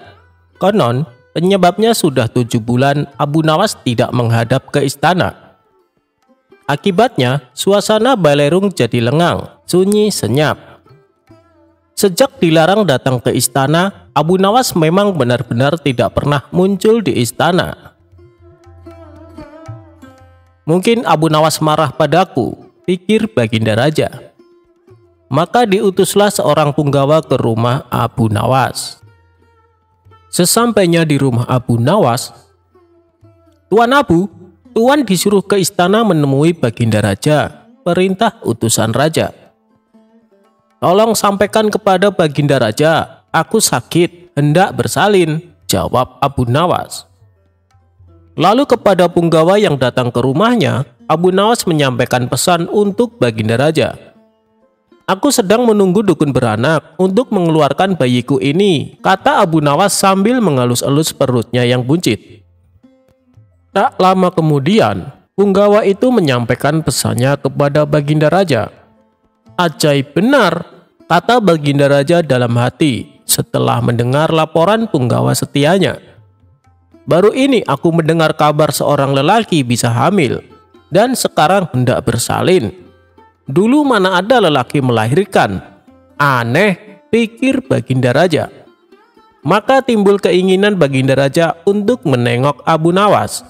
Konon, penyebabnya sudah 7 bulan Abu Nawas tidak menghadap ke istana. Akibatnya, suasana Balerung jadi lengang, sunyi senyap. Sejak dilarang datang ke istana, Abu Nawas memang benar-benar tidak pernah muncul di istana. "Mungkin Abu Nawas marah padaku," pikir Baginda Raja. Maka diutuslah seorang punggawa ke rumah Abu Nawas. Sesampainya di rumah Abu Nawas, "Tuan Abu, Tuan disuruh ke istana menemui Baginda Raja, perintah utusan Raja." "Tolong sampaikan kepada Baginda Raja, aku sakit, hendak bersalin," jawab Abu Nawas. Lalu kepada punggawa yang datang ke rumahnya, Abu Nawas menyampaikan pesan untuk Baginda Raja. "Aku sedang menunggu dukun beranak untuk mengeluarkan bayiku ini," kata Abu Nawas sambil mengelus-elus perutnya yang buncit. Tak lama kemudian, punggawa itu menyampaikan pesannya kepada Baginda Raja. "Ajaib benar," kata Baginda Raja dalam hati setelah mendengar laporan punggawa setianya. "Baru ini aku mendengar kabar seorang lelaki bisa hamil dan sekarang hendak bersalin. Dulu mana ada lelaki melahirkan? Aneh," pikir Baginda Raja. Maka timbul keinginan Baginda Raja untuk menengok Abu Nawas.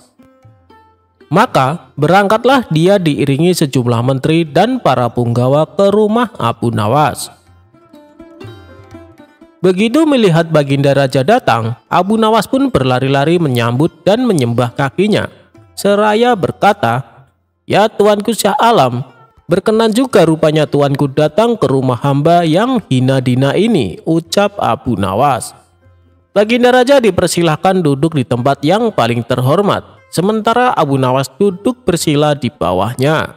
Maka berangkatlah dia diiringi sejumlah menteri dan para punggawa ke rumah Abu Nawas. Begitu melihat Baginda Raja datang, Abu Nawas pun berlari-lari menyambut dan menyembah kakinya, seraya berkata, "Ya Tuanku Syah Alam, berkenan juga rupanya Tuanku datang ke rumah hamba yang hina dina ini," ucap Abu Nawas. Baginda Raja dipersilahkan duduk di tempat yang paling terhormat, sementara Abu Nawas duduk bersila di bawahnya.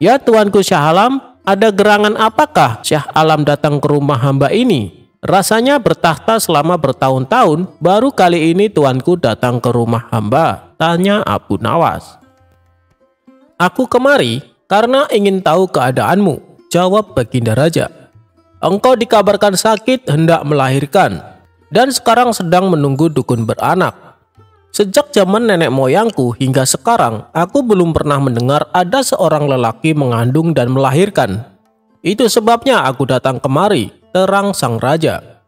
"Ya Tuanku Syah Alam, ada gerangan apakah Syah Alam datang ke rumah hamba ini? Rasanya bertahta selama bertahun-tahun, baru kali ini Tuanku datang ke rumah hamba," tanya Abu Nawas. "Aku kemari karena ingin tahu keadaanmu," jawab Baginda Raja. "Engkau dikabarkan sakit hendak melahirkan, dan sekarang sedang menunggu dukun beranak. Sejak zaman nenek moyangku hingga sekarang, aku belum pernah mendengar ada seorang lelaki mengandung dan melahirkan. Itu sebabnya aku datang kemari," terang sang raja.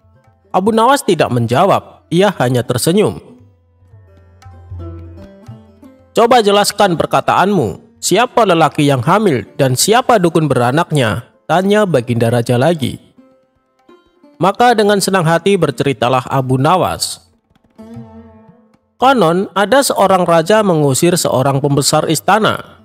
Abu Nawas tidak menjawab, ia hanya tersenyum. "Coba jelaskan perkataanmu, siapa lelaki yang hamil dan siapa dukun beranaknya?" tanya Baginda Raja lagi. Maka dengan senang hati berceritalah Abu Nawas. Konon ada seorang raja mengusir seorang pembesar istana.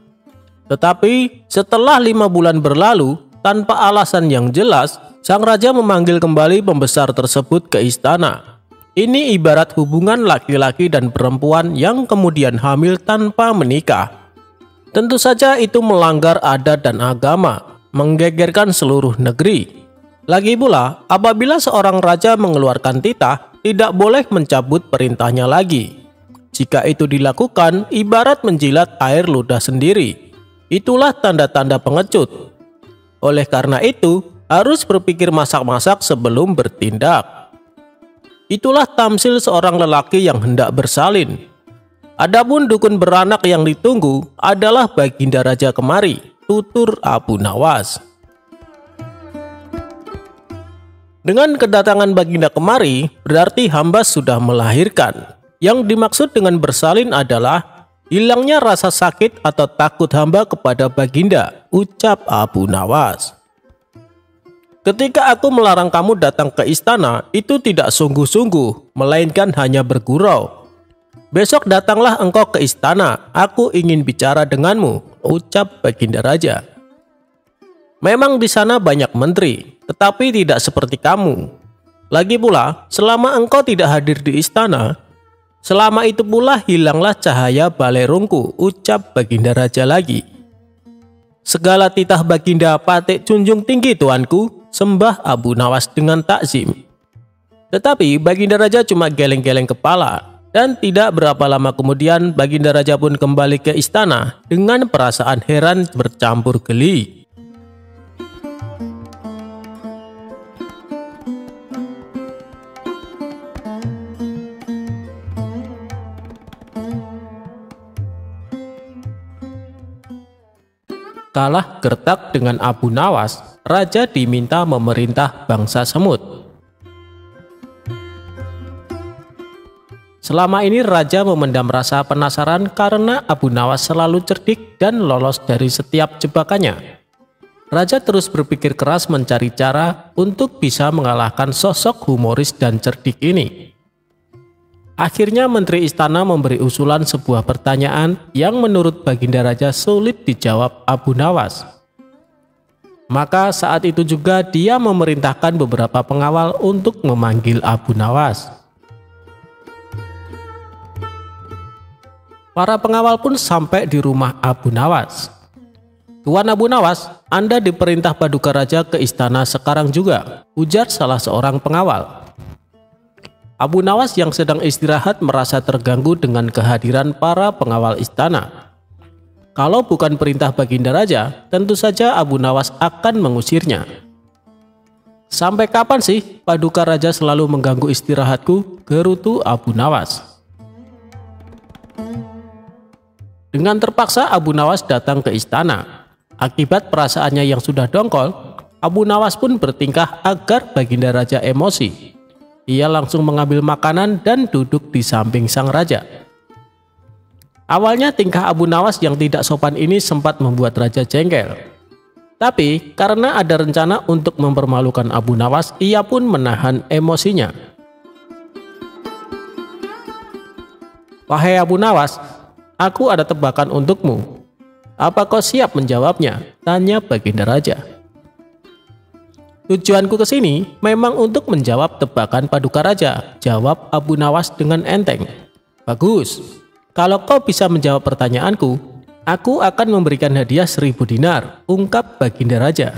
Tetapi setelah 5 bulan berlalu, tanpa alasan yang jelas, sang raja memanggil kembali pembesar tersebut ke istana. Ini ibarat hubungan laki-laki dan perempuan yang kemudian hamil tanpa menikah. Tentu saja itu melanggar adat dan agama, menggegerkan seluruh negeri. Lagi pula, apabila seorang raja mengeluarkan titah, tidak boleh mencabut perintahnya lagi. Jika itu dilakukan, ibarat menjilat air ludah sendiri. Itulah tanda-tanda pengecut. Oleh karena itu, harus berpikir masak-masak sebelum bertindak. Itulah tamsil seorang lelaki yang hendak bersalin. Adapun dukun beranak yang ditunggu adalah Baginda Raja kemari, tutur Abu Nawas. Dengan kedatangan Baginda kemari, berarti hamba sudah melahirkan. Yang dimaksud dengan bersalin adalah hilangnya rasa sakit atau takut hamba kepada Baginda, ucap Abu Nawas. "Ketika aku melarang kamu datang ke istana, itu tidak sungguh-sungguh, melainkan hanya bergurau. Besok datanglah engkau ke istana, aku ingin bicara denganmu," ucap Baginda Raja. "Memang di sana banyak menteri, tetapi tidak seperti kamu. Lagi pula, selama engkau tidak hadir di istana, selama itu pula hilanglah cahaya balerungku," ucap Baginda Raja lagi. "Segala titah Baginda patik junjung tinggi Tuanku," sembah Abu Nawas dengan takzim. Tetapi Baginda Raja cuma geleng-geleng kepala, dan tidak berapa lama kemudian Baginda Raja pun kembali ke istana dengan perasaan heran bercampur geli. Kalah gertak dengan Abu Nawas, raja diminta memerintah bangsa semut. Selama ini raja memendam rasa penasaran karena Abu Nawas selalu cerdik dan lolos dari setiap jebakannya. Raja terus berpikir keras mencari cara untuk bisa mengalahkan sosok humoris dan cerdik ini. Akhirnya Menteri Istana memberi usulan sebuah pertanyaan yang menurut Baginda Raja sulit dijawab Abu Nawas. Maka saat itu juga dia memerintahkan beberapa pengawal untuk memanggil Abu Nawas. Para pengawal pun sampai di rumah Abu Nawas. "Tuan Abu Nawas, Anda diperintah Paduka Raja ke istana sekarang juga," ujar salah seorang pengawal. Abu Nawas yang sedang istirahat merasa terganggu dengan kehadiran para pengawal istana. Kalau bukan perintah Baginda Raja, tentu saja Abu Nawas akan mengusirnya. "Sampai kapan sih Paduka Raja selalu mengganggu istirahatku?" gerutu Abu Nawas. Dengan terpaksa Abu Nawas datang ke istana. Akibat perasaannya yang sudah dongkol, Abu Nawas pun bertingkah agar Baginda Raja emosi. Ia langsung mengambil makanan dan duduk di samping sang raja. Awalnya tingkah Abu Nawas yang tidak sopan ini sempat membuat raja jengkel. Tapi karena ada rencana untuk mempermalukan Abu Nawas, ia pun menahan emosinya. "Wahai Abu Nawas, aku ada tebakan untukmu. Apa kau siap menjawabnya?" tanya Baginda Raja. "Tujuanku ke sini memang untuk menjawab tebakan Paduka Raja," jawab Abu Nawas dengan enteng. "Bagus, kalau kau bisa menjawab pertanyaanku, aku akan memberikan hadiah 1000 dinar, ungkap Baginda Raja.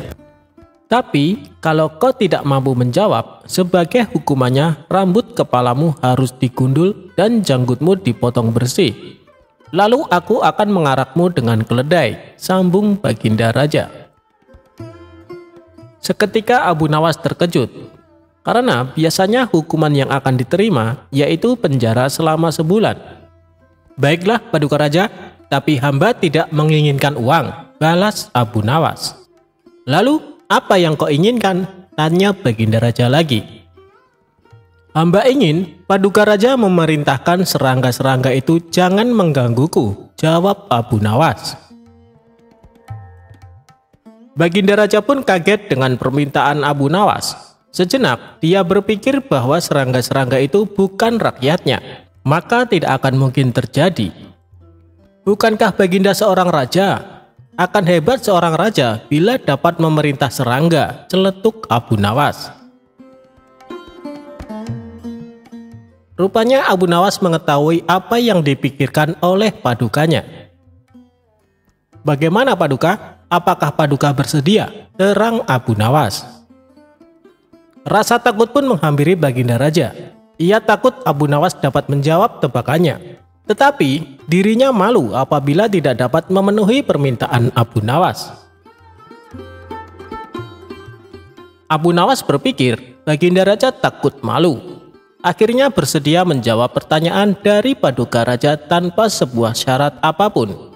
"Tapi kalau kau tidak mampu menjawab, sebagai hukumannya rambut kepalamu harus digundul dan janggutmu dipotong bersih. Lalu aku akan mengarakmu dengan keledai," sambung Baginda Raja. Seketika Abu Nawas terkejut, karena biasanya hukuman yang akan diterima yaitu penjara selama sebulan. "Baiklah Paduka Raja, tapi hamba tidak menginginkan uang," balas Abu Nawas. "Lalu apa yang kau inginkan?" tanya Baginda Raja lagi. "Hamba ingin Paduka Raja memerintahkan serangga-serangga itu jangan menggangguku," jawab Abu Nawas. Baginda Raja pun kaget dengan permintaan Abu Nawas. Sejenak dia berpikir bahwa serangga-serangga itu bukan rakyatnya, maka tidak akan mungkin terjadi. Bukankah Baginda seorang raja? Akan hebat seorang raja bila dapat memerintah serangga, celetuk Abu Nawas. Rupanya Abu Nawas mengetahui apa yang dipikirkan oleh padukanya. "Bagaimana Paduka? Apakah Paduka bersedia?" terang Abu Nawas. Rasa takut pun menghampiri Baginda Raja. Ia takut Abu Nawas dapat menjawab tebakannya. Tetapi dirinya malu apabila tidak dapat memenuhi permintaan Abu Nawas. Abu Nawas berpikir Baginda Raja takut malu. Akhirnya bersedia menjawab pertanyaan dari Paduka Raja tanpa sebuah syarat apapun.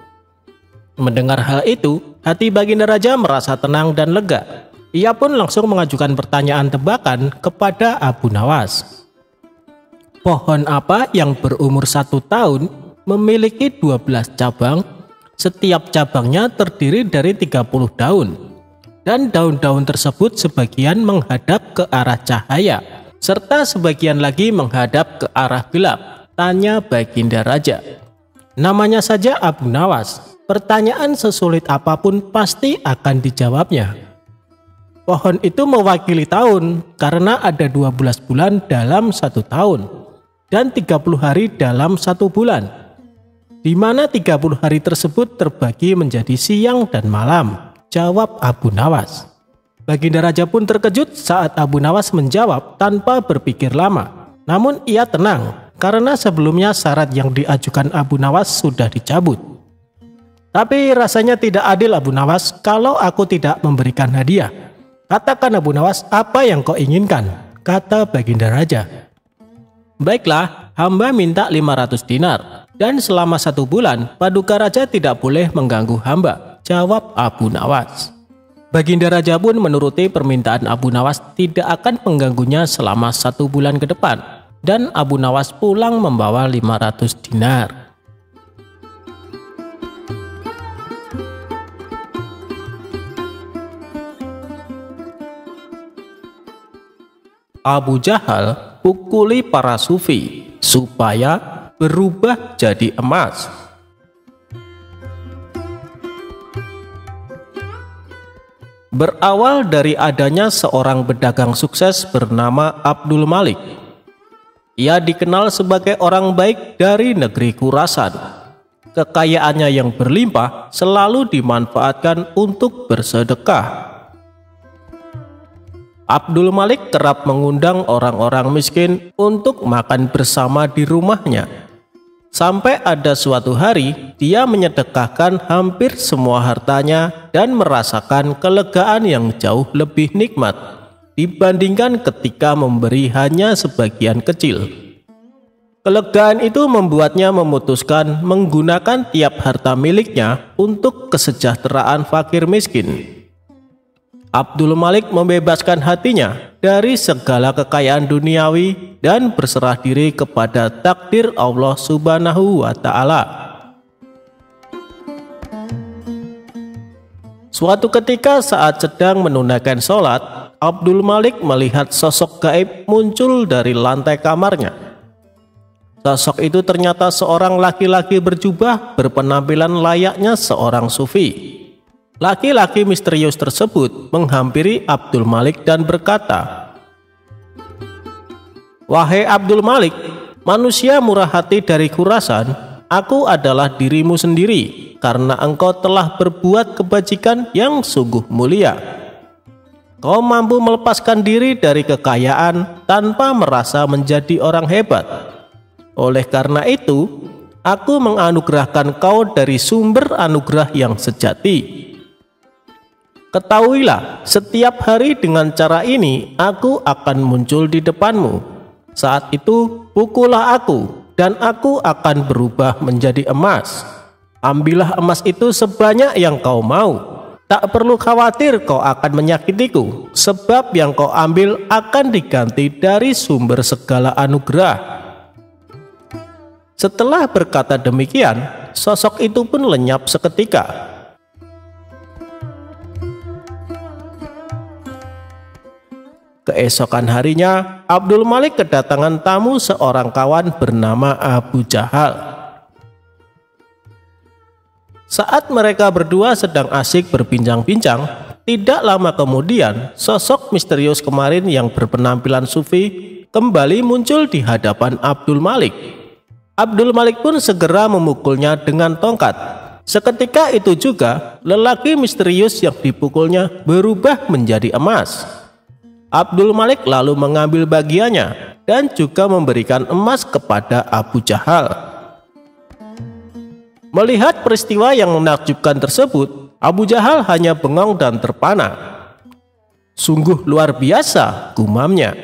Mendengar hal itu, hati Baginda Raja merasa tenang dan lega. Ia pun langsung mengajukan pertanyaan tebakan kepada Abu Nawas. "Pohon apa yang berumur 1 tahun memiliki 12 cabang, setiap cabangnya terdiri dari 30 daun, dan daun-daun tersebut sebagian menghadap ke arah cahaya, serta sebagian lagi menghadap ke arah gelap?" tanya Baginda Raja. Namanya saja Abu Nawas, pertanyaan sesulit apapun pasti akan dijawabnya. Pohon itu mewakili tahun karena ada 12 bulan dalam 1 tahun dan 30 hari dalam 1 bulan, di mana 30 hari tersebut terbagi menjadi siang dan malam, jawab Abu Nawas. Baginda Raja pun terkejut saat Abu Nawas menjawab tanpa berpikir lama. Namun ia tenang karena sebelumnya syarat yang diajukan Abu Nawas sudah dicabut. "Tapi rasanya tidak adil Abu Nawas kalau aku tidak memberikan hadiah. Katakan Abu Nawas, apa yang kau inginkan?" kata Baginda Raja. "Baiklah, hamba minta 500 dinar dan selama 1 bulan Paduka Raja tidak boleh mengganggu hamba," jawab Abu Nawas. Baginda Raja pun menuruti permintaan Abu Nawas tidak akan mengganggunya selama 1 bulan ke depan, dan Abu Nawas pulang membawa 500 dinar. Abu Jahal pukuli para sufi supaya berubah jadi emas. Berawal dari adanya seorang pedagang sukses bernama Abdul Malik. Ia dikenal sebagai orang baik dari negeri Khurasan. kekayaannya yang berlimpah selalu dimanfaatkan untuk bersedekah. Abdul Malik kerap mengundang orang-orang miskin untuk makan bersama di rumahnya. Sampai ada suatu hari, dia menyedekahkan hampir semua hartanya dan merasakan kelegaan yang jauh lebih nikmat dibandingkan ketika memberi hanya sebagian kecil. Kelegaan itu membuatnya memutuskan menggunakan tiap harta miliknya untuk kesejahteraan fakir miskin. Abdul Malik membebaskan hatinya dari segala kekayaan duniawi dan berserah diri kepada takdir Allah Subhanahu wa Ta'ala. Suatu ketika saat sedang menunaikan sholat, Abdul Malik melihat sosok gaib muncul dari lantai kamarnya. Sosok itu ternyata seorang laki-laki berjubah berpenampilan layaknya seorang sufi. Laki-laki misterius tersebut menghampiri Abdul Malik dan berkata, "Wahai Abdul Malik, manusia murah hati dari Khurasan, aku adalah dirimu sendiri karena engkau telah berbuat kebajikan yang sungguh mulia. Kau mampu melepaskan diri dari kekayaan tanpa merasa menjadi orang hebat. Oleh karena itu, aku menganugerahkan kau dari sumber anugerah yang sejati. Ketahuilah, setiap hari dengan cara ini aku akan muncul di depanmu. Saat itu pukullah aku dan aku akan berubah menjadi emas. Ambillah emas itu sebanyak yang kau mau. Tak perlu khawatir kau akan menyakitiku, sebab yang kau ambil akan diganti dari sumber segala anugerah." Setelah berkata demikian, sosok itu pun lenyap seketika. Keesokan harinya, Abdul Malik kedatangan tamu seorang kawan bernama Abu Jahal. Saat mereka berdua sedang asik berbincang-bincang, tidak lama kemudian sosok misterius kemarin yang berpenampilan sufi kembali muncul di hadapan Abdul Malik. Abdul Malik pun segera memukulnya dengan tongkat. Seketika itu juga lelaki misterius yang dipukulnya berubah menjadi emas. Abdul Malik lalu mengambil bagiannya dan juga memberikan emas kepada Abu Jahal. Melihat peristiwa yang menakjubkan tersebut, Abu Jahal hanya bengong dan terpana. "Sungguh luar biasa," gumamnya.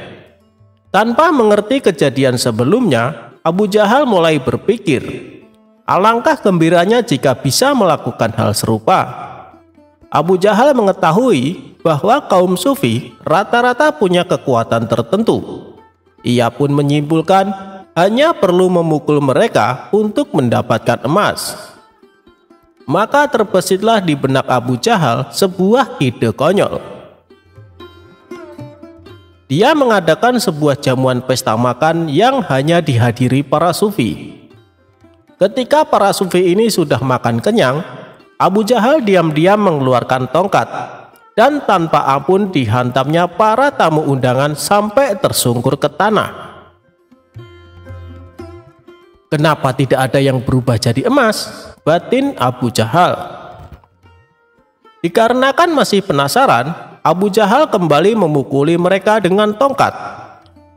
Tanpa mengerti kejadian sebelumnya, Abu Jahal mulai berpikir, alangkah gembiranya jika bisa melakukan hal serupa. Abu Jahal mengetahui bahwa kaum sufi rata-rata punya kekuatan tertentu. Ia pun menyimpulkan hanya perlu memukul mereka untuk mendapatkan emas. Maka terbesitlah di benak Abu Jahal sebuah ide konyol. Dia mengadakan sebuah jamuan pesta makan yang hanya dihadiri para sufi. Ketika para sufi ini sudah makan kenyang, Abu Jahal diam-diam mengeluarkan tongkat dan tanpa ampun dihantamnya para tamu undangan sampai tersungkur ke tanah. "Kenapa tidak ada yang berubah jadi emas?" batin Abu Jahal. Dikarenakan masih penasaran, Abu Jahal kembali memukuli mereka dengan tongkat.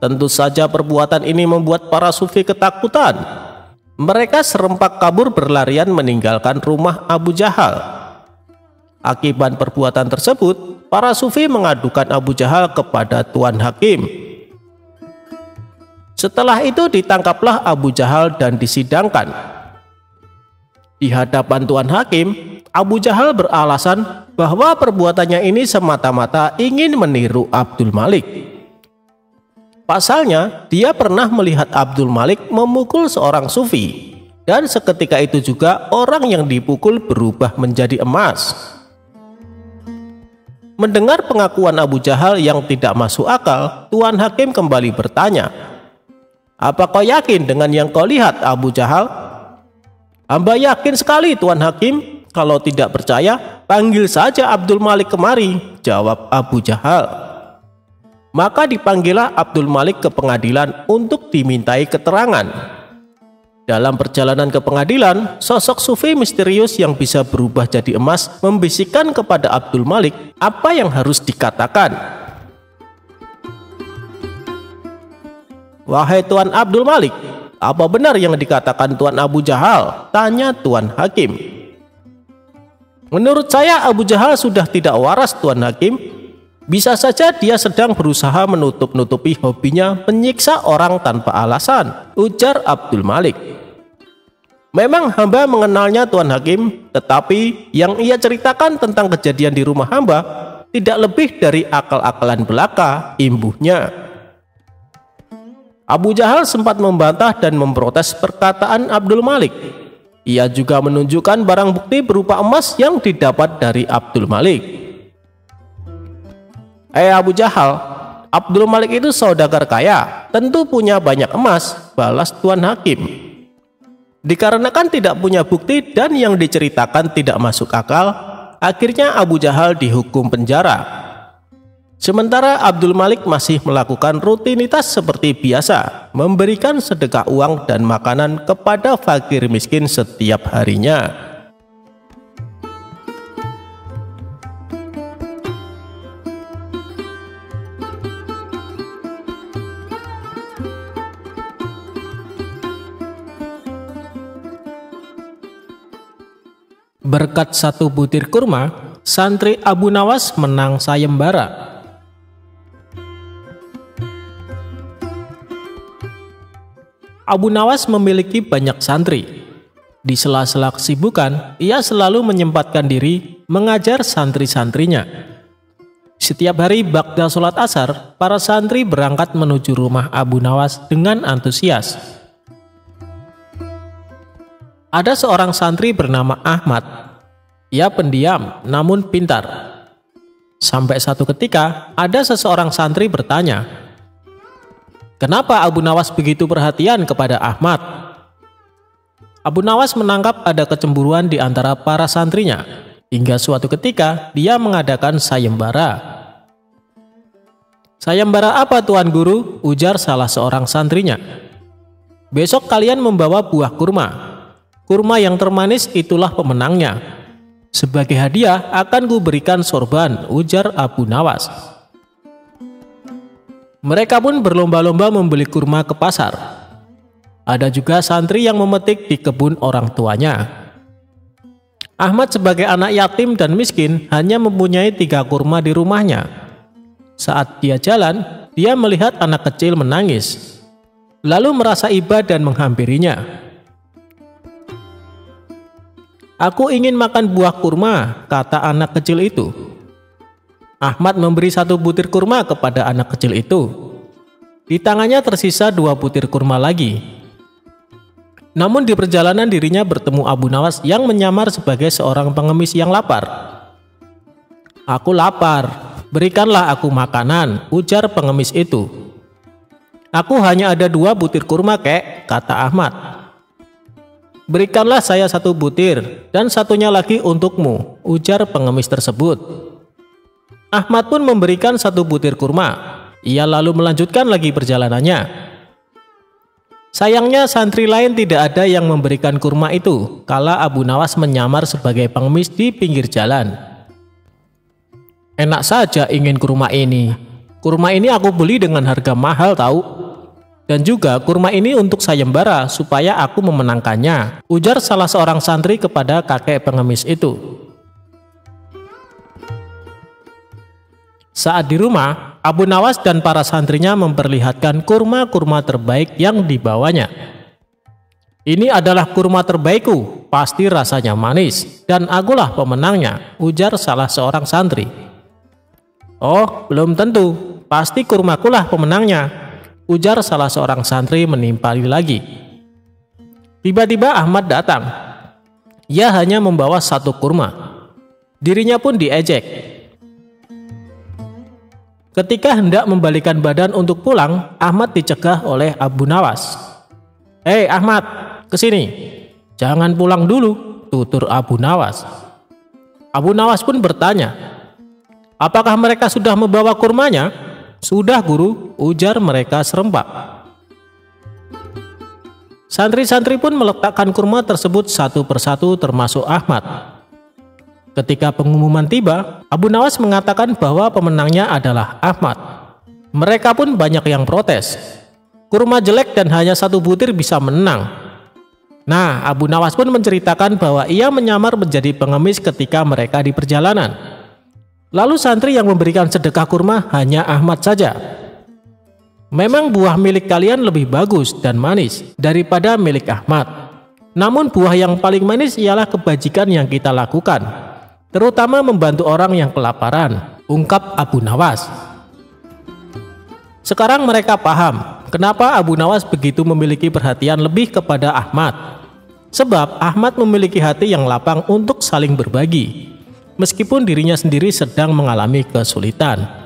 Tentu saja perbuatan ini membuat para sufi ketakutan. Mereka serempak kabur berlarian meninggalkan rumah Abu Jahal. Akibat perbuatan tersebut, para sufi mengadukan Abu Jahal kepada Tuan Hakim. Setelah itu ditangkaplah Abu Jahal dan disidangkan. Di hadapan Tuan Hakim, Abu Jahal beralasan bahwa perbuatannya ini semata-mata ingin meniru Abdul Malik. Pasalnya, dia pernah melihat Abdul Malik memukul seorang sufi, dan seketika itu juga orang yang dipukul berubah menjadi emas. Mendengar pengakuan Abu Jahal yang tidak masuk akal, Tuan Hakim kembali bertanya, "Apa kau yakin dengan yang kau lihat, Abu Jahal?" "Hamba yakin sekali, Tuan Hakim. Kalau tidak percaya, panggil saja Abdul Malik kemari," jawab Abu Jahal. Maka dipanggillah Abdul Malik ke pengadilan untuk dimintai keterangan. Dalam perjalanan ke pengadilan, sosok sufi misterius yang bisa berubah jadi emas membisikkan kepada Abdul Malik apa yang harus dikatakan. "Wahai Tuan Abdul Malik, apa benar yang dikatakan Tuan Abu Jahal?" tanya Tuan Hakim. "Menurut saya Abu Jahal sudah tidak waras, Tuan Hakim. Bisa saja dia sedang berusaha menutup-nutupi hobinya menyiksa orang tanpa alasan," ujar Abdul Malik. "Memang hamba mengenalnya, Tuan Hakim, tetapi yang ia ceritakan tentang kejadian di rumah hamba tidak lebih dari akal-akalan belaka," imbuhnya. Abu Jahal sempat membantah dan memprotes perkataan Abdul Malik. Ia juga menunjukkan barang bukti berupa emas yang didapat dari Abdul Malik. Abu Jahal, Abdul Malik itu saudagar kaya, tentu punya banyak emas," balas Tuan Hakim. Dikarenakan tidak punya bukti dan yang diceritakan tidak masuk akal, akhirnya Abu Jahal dihukum penjara. Sementara Abdul Malik masih melakukan rutinitas seperti biasa, memberikan sedekah uang dan makanan kepada fakir miskin setiap harinya. Berkat satu butir kurma, santri Abu Nawas menang sayembara. Abu Nawas memiliki banyak santri. Di sela-sela kesibukan, ia selalu menyempatkan diri mengajar santri-santrinya. Setiap hari ba'da sholat asar, para santri berangkat menuju rumah Abu Nawas dengan antusias. Ada seorang santri bernama Ahmad. Ia pendiam namun pintar. Sampai satu ketika, ada seseorang santri bertanya, "Kenapa Abu Nawas begitu perhatian kepada Ahmad?" Abu Nawas menangkap ada kecemburuan di antara para santrinya, hingga suatu ketika dia mengadakan sayembara. "Sayembara apa, Tuan Guru?" ujar salah seorang santrinya. "Besok kalian membawa buah kurma. Kurma yang termanis itulah pemenangnya. Sebagai hadiah akan kuberikan sorban," ujar Abu Nawas. Mereka pun berlomba-lomba membeli kurma ke pasar. Ada juga santri yang memetik di kebun orang tuanya. Ahmad sebagai anak yatim dan miskin hanya mempunyai 3 kurma di rumahnya. Saat dia jalan, dia melihat anak kecil menangis, lalu merasa iba dan menghampirinya. "Aku ingin makan buah kurma," kata anak kecil itu. Ahmad memberi 1 butir kurma kepada anak kecil itu. Di tangannya tersisa 2 butir kurma lagi. Namun di perjalanan dirinya bertemu Abu Nawas yang menyamar sebagai seorang pengemis yang lapar. "Aku lapar, berikanlah aku makanan," ujar pengemis itu. "Aku hanya ada 2 butir kurma, kek," kata Ahmad. "Berikanlah saya 1 butir dan satunya lagi untukmu," ujar pengemis tersebut. Ahmad pun memberikan 1 butir kurma. Ia lalu melanjutkan lagi perjalanannya. Sayangnya santri lain tidak ada yang memberikan kurma itu kala Abu Nawas menyamar sebagai pengemis di pinggir jalan. "Enak saja ingin kurma ini. Kurma ini aku beli dengan harga mahal tahu. Dan juga kurma ini untuk sayembara supaya aku memenangkannya," ujar salah seorang santri kepada kakek pengemis itu. Saat di rumah, Abu Nawas dan para santrinya memperlihatkan kurma-kurma terbaik yang dibawanya. "Ini adalah kurma terbaikku, pasti rasanya manis, dan akulah pemenangnya," ujar salah seorang santri. "Oh, belum tentu, pasti kurmakulah pemenangnya," ujar salah seorang santri menimpali lagi. Tiba-tiba Ahmad datang. Ia hanya membawa 1 kurma. Dirinya pun diejek. Ketika hendak membalikan badan untuk pulang, Ahmad dicegah oleh Abu Nawas. "Hei Ahmad, kesini. Jangan pulang dulu," tutur Abu Nawas. Abu Nawas pun bertanya, "Apakah mereka sudah membawa kurmanya?" "Sudah, Guru," ujar mereka serempak. Santri-santri pun meletakkan kurma tersebut satu persatu termasuk Ahmad. Ketika pengumuman tiba, Abu Nawas mengatakan bahwa pemenangnya adalah Ahmad. Mereka pun banyak yang protes. Kurma jelek dan hanya satu butir bisa menang. Nah, Abu Nawas pun menceritakan bahwa ia menyamar menjadi pengemis ketika mereka di perjalanan. Lalu santri yang memberikan sedekah kurma hanya Ahmad saja. Memang buah milik kalian lebih bagus dan manis daripada milik Ahmad. Namun buah yang paling manis ialah kebajikan yang kita lakukan, terutama membantu orang yang kelaparan, ungkap Abu Nawas. Sekarang mereka paham kenapa Abu Nawas begitu memiliki perhatian lebih kepada Ahmad. Sebab Ahmad memiliki hati yang lapang untuk saling berbagi, meskipun dirinya sendiri sedang mengalami kesulitan.